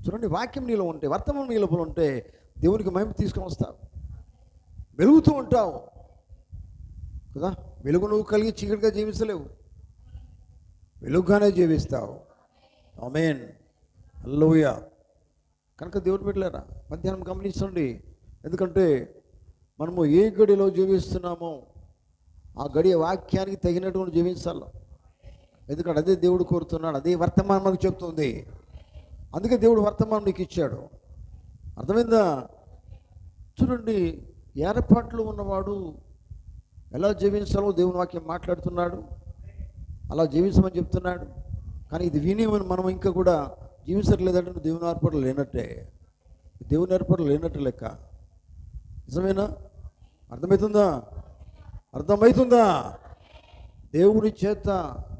చూడండి, వాక్యం నీలో ఉంటే, వర్తమానం నీ లోపల ఉంటే దేవునికి మహిమ తీసుకొని వస్తావు. వెలుగుతూ ఉంటావు కదా. వెలుగు నువ్వు కలిగి చీకటిగా జీవించలేవు, వెలుగుగానే జీవిస్తావు. ఆమేన్. హల్లెలూయా. కనుక దేవుని బిడ్డలారా మధ్యాహ్నం గమనించండి. ఎందుకంటే మనము ఏ గడిలో జీవిస్తున్నామో ఆ గడియ వాక్యానికి తగినటువంటి జీవించాలి. ఎందుకంటే అదే దేవుడు కోరుతున్నాడు, అదే వర్తమానం మనకు చెప్తుంది. అందుకే దేవుడు వర్తమానం నీకు ఇచ్చాడు. అర్థమైందా? చూడండి, ఏర్పాట్లు ఉన్నవాడు ఎలా జీవించాలో దేవుని వాక్యం మాట్లాడుతున్నాడు. అలా జీవించమని చెప్తున్నాడు. కానీ ఇది విని మనం ఇంకా కూడా జీవించట్లేదంటే దేవుని ఏర్పాట్లు లేనట్టే. దేవుని ఏర్పాట్లు లేనట్టు లెక్క. నిజమేనా? అర్థమవుతుందా? అర్థమవుతుందా? దేవుని చేత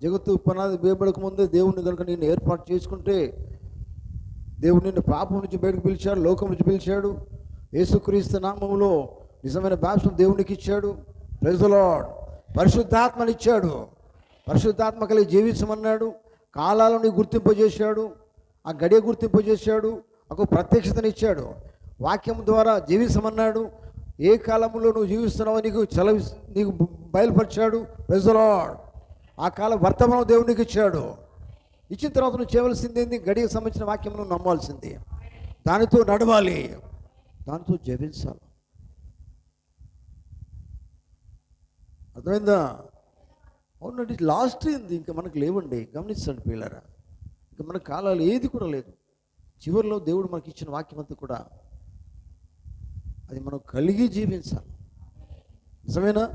జగత్తు పునాది వేయబడక ముందే దేవుని కనుక నేను ఏర్పాటు చేసుకుంటే, దేవుడు నిన్ను పాపం నుంచి బయటకు పిలిచాడు, లోకం నుంచి పిలిచాడు. యేసుక్రీస్తు నామములో నిజమైన బాప్తిసం దేవునికి ఇచ్చాడు. Praise the Lord. పరిశుద్ధాత్మని ఇచ్చాడు. పరిశుద్ధాత్మ కలిగి జీవించమన్నాడు. కాలాలను గుర్తింపజేశాడు, ఆ గడియ గుర్తింపజేశాడు, ఒక ప్రత్యక్షతని ఇచ్చాడు. వాక్యం ద్వారా జీవించమన్నాడు. ఏ కాలంలో నువ్వు జీవిస్తున్నావో నీకు బయలుపరిచాడు. Praise the lord. ఆ కాలం వర్తమానం దేవునికి ఇచ్చాడు. ఇచ్చిన తర్వాత నువ్వు చేయవలసింది ఏంది? గడియకు సంబంధించిన వాక్యం నువ్వు నమ్మాల్సింది, దానితో నడవాలి, దానితో జీవించాలి. అర్థమైందా? అవునండి. లాస్ట్ ఏంది? ఇంకా మనకు లేవండి. గమనించండి పిల్లరా, ఇంకా మన కాలాలు ఏది కూడా లేదు. చివరిలో దేవుడు మనకి ఇచ్చిన వాక్యం అంతా కూడా అది మనం కలిగి జీవించాలి. నిజమేనా?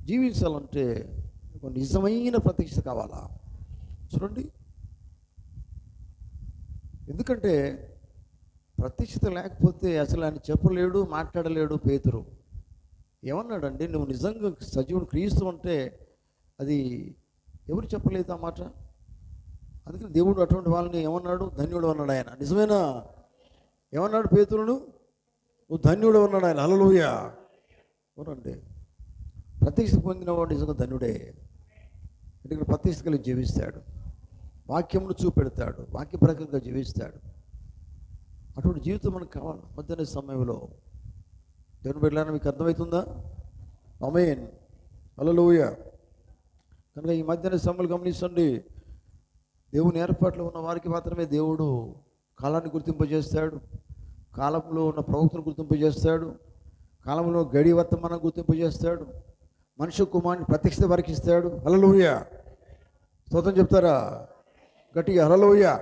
జీవించాలంటే ఒక నిజమైన ప్రత్యక్షత కావాలా. చూడండి, ఎందుకంటే ప్రత్యక్షత లేకపోతే అసలు ఆయన చెప్పలేడు, మాట్లాడలేడు పేతురు. ఏమన్నాడండి? నువ్వు నిజంగా సజీవుడు క్రీస్తు అంటే అది ఎవరు చెప్పలేదు ఆ మాట. అందుకని దేవుడు అటువంటి వాళ్ళని ఏమన్నాడు? ధన్యుడు అన్నాడు ఆయన. నిజమేనా? ఏమన్నాడు పేతురును? నువ్వు ధన్యుడు అన్నాడు ఆయన. హల్లెలూయా. అవునండి, ప్రత్యక్ష పొందినవాడు నిజంగా ధన్యుడే. ఎందుకంటే ప్రత్యక్ష కలిగి జీవిస్తాడు, వాక్యమును చూపెడతాడు, వాక్య ప్రకారంగా జీవిస్తాడు. అటువంటి జీవితం మనకు కావాలి మధ్యాహ్న సమయంలో. దేవుని బిడ్డలారా, మీకు అర్థమవుతుందా? ఆమేన్, హల్లెలూయా. కనుక ఈ మధ్యాహ్న సమయంలో గమనించండి, దేవుని ఏర్పాట్లో ఉన్న వారికి మాత్రమే దేవుడు కాలాన్ని గుర్తింపజేస్తాడు, కాలంలో ఉన్న ప్రవక్తను గుర్తింపజేస్తాడు, కాలంలో గడి వర్తమానం గుర్తింపజేస్తాడు, మనుష్య కుమారుని ప్రత్యక్షత వరకు ఇస్తాడు. హల్లెలూయా. స్తోత్రం చెప్తారా గట్టిగా? హల్లెలూయా.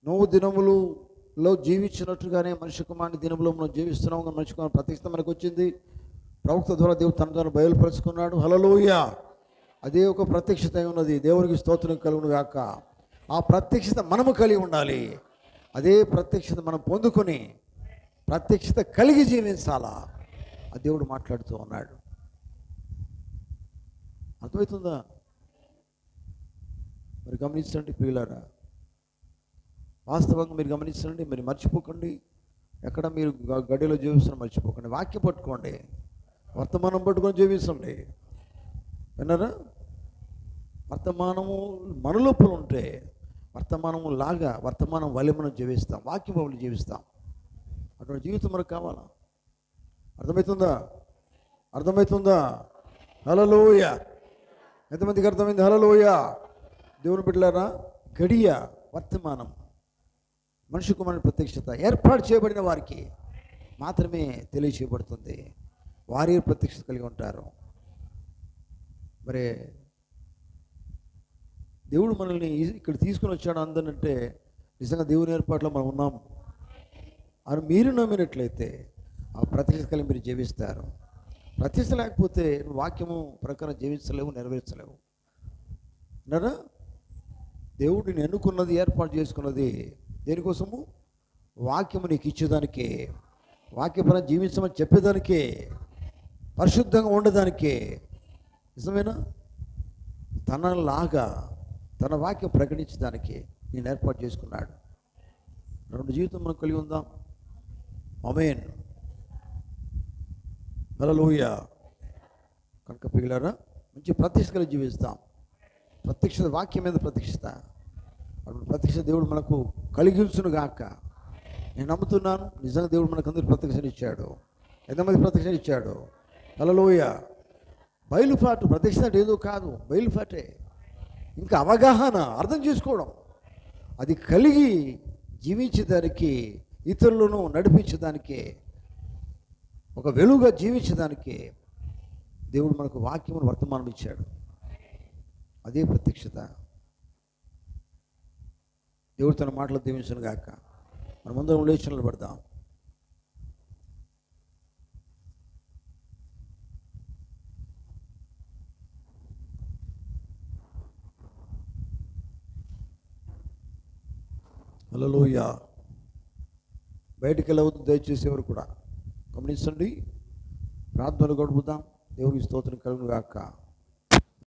నోవు దినములలో జీవించినట్టుగానే మనుష్య కుమారుని దినములో మనం జీవిస్తున్నాం. మనుష్య కుమారుని ప్రత్యక్షత మనకు వచ్చింది, ప్రవక్త ద్వారా దేవుడు తన ద్వారా బయలుపరుచుకున్నాడు. హల్లెలూయా. అదే ఒక ప్రత్యక్షత ఉన్నది. దేవునికి స్తోత్రం కలుగును గాక. ఆ ప్రత్యక్షత మనము కలిగి ఉండాలి. అదే ప్రత్యక్షత మనం పొందుకొని ప్రత్యక్షత కలిగి జీవించాలా. ఆ దేవుడు మాట్లాడుతూ ఉన్నాడు. అర్థమవుతుందా? మరి గమనించండి ప్రియులారా, వాస్తవంగా మీరు గమనించండి. మీరు మర్చిపోకండి, ఎక్కడ మీరు గడిలో జీవిస్తున్న మర్చిపోకండి. వాక్యం పట్టుకోండి, వర్తమానం పట్టుకొని జీవించండి. విన్నారా? వర్తమానము మన లోపల ఉంటే వర్తమానము లాగా, వర్తమానం వలె మనం జీవిస్తాం, వాక్యం వలె జీవిస్తాం. అటువంటి జీవితం మనకు కావాలా. అర్థమవుతుందా? అర్థమవుతుందా? హల్లెలూయా. ఎంతమందికి అర్థమైంది? హల్లెలూయా. దేవుని బిడ్డలారా, గడియ వర్తమానం మనిషి కుమారుని ప్రత్యక్షత ఏర్పాటు చేయబడిన వారికి మాత్రమే తెలియచేయబడుతుంది. వారి ప్రత్యక్షత కలిగి ఉంటారు. మరి దేవుడు మనల్ని ఇక్కడ తీసుకుని వచ్చాడు అందరినంటే నిజంగా దేవుని ఏర్పాట్లో మనం ఉన్నాము అని మీరు నమ్మినట్లయితే ఆ ప్రత్యక్షత కలిగి మీరు జీవిస్తారు. ప్రత్యక్షత లేకపోతే వాక్యము ప్రకారం జీవించలేవు, నెరవేర్చలేవు. అన్నారా? దేవుడిని ఎన్నుకున్నది, ఏర్పాటు చేసుకున్నది దేనికోసము? వాక్యము నీకు ఇచ్చేదానికే, వాక్యపరంగా జీవించమని చెప్పేదానికే, పరిశుద్ధంగా ఉండదానికే. నిజమేనా? తనలాగా తన వాక్యం ప్రకటించడానికి నేను ఏర్పాటు చేసుకున్నాడు. రెండు జీవితం మనం కలిగి ఉందాం. ఆమేన్, హల్లెలూయా. కనుక పిల్లలారా, మంచి ప్రత్యక్షతలు జీవిస్తాం. ప్రత్యక్షత, వాక్యం మీద ప్రత్యక్షత, ప్రత్యక్ష దేవుడు మనకు కలిగించును గాక. నేను నమ్ముతున్నాను, నిజంగా దేవుడు మనకు అందరూ ప్రత్యక్షత ఇచ్చాడు. ఎంతమంది ప్రత్యక్షత ఇచ్చాడు? హల్లెలూయా. బయలుపాటు, ప్రత్యక్షత అంటే ఏదో కాదు, బయలుపాటే. ఇంకా అవగాహన, అర్థం చేసుకోవడం, అది కలిగి జీవించేదానికి, ఇతరులను నడిపించడానికి, ఒక వెలుగుగా జీవించడానికి దేవుడు మనకు వాక్యమును వర్తమానం ఇచ్చాడు. అదే ప్రత్యక్షత. దేవుడు తన మాటలు దీవించును గాక. మనమందరం లేచి నిలబడదాం. హల్లెలూయా. బయటికి వెళ్ళవద్దు దయచేసి ఎవరు కూడా. గమనించండి, ప్రార్థనలు గడుపుదాం. దేవునికి స్తోత్రం కలుగును గాక.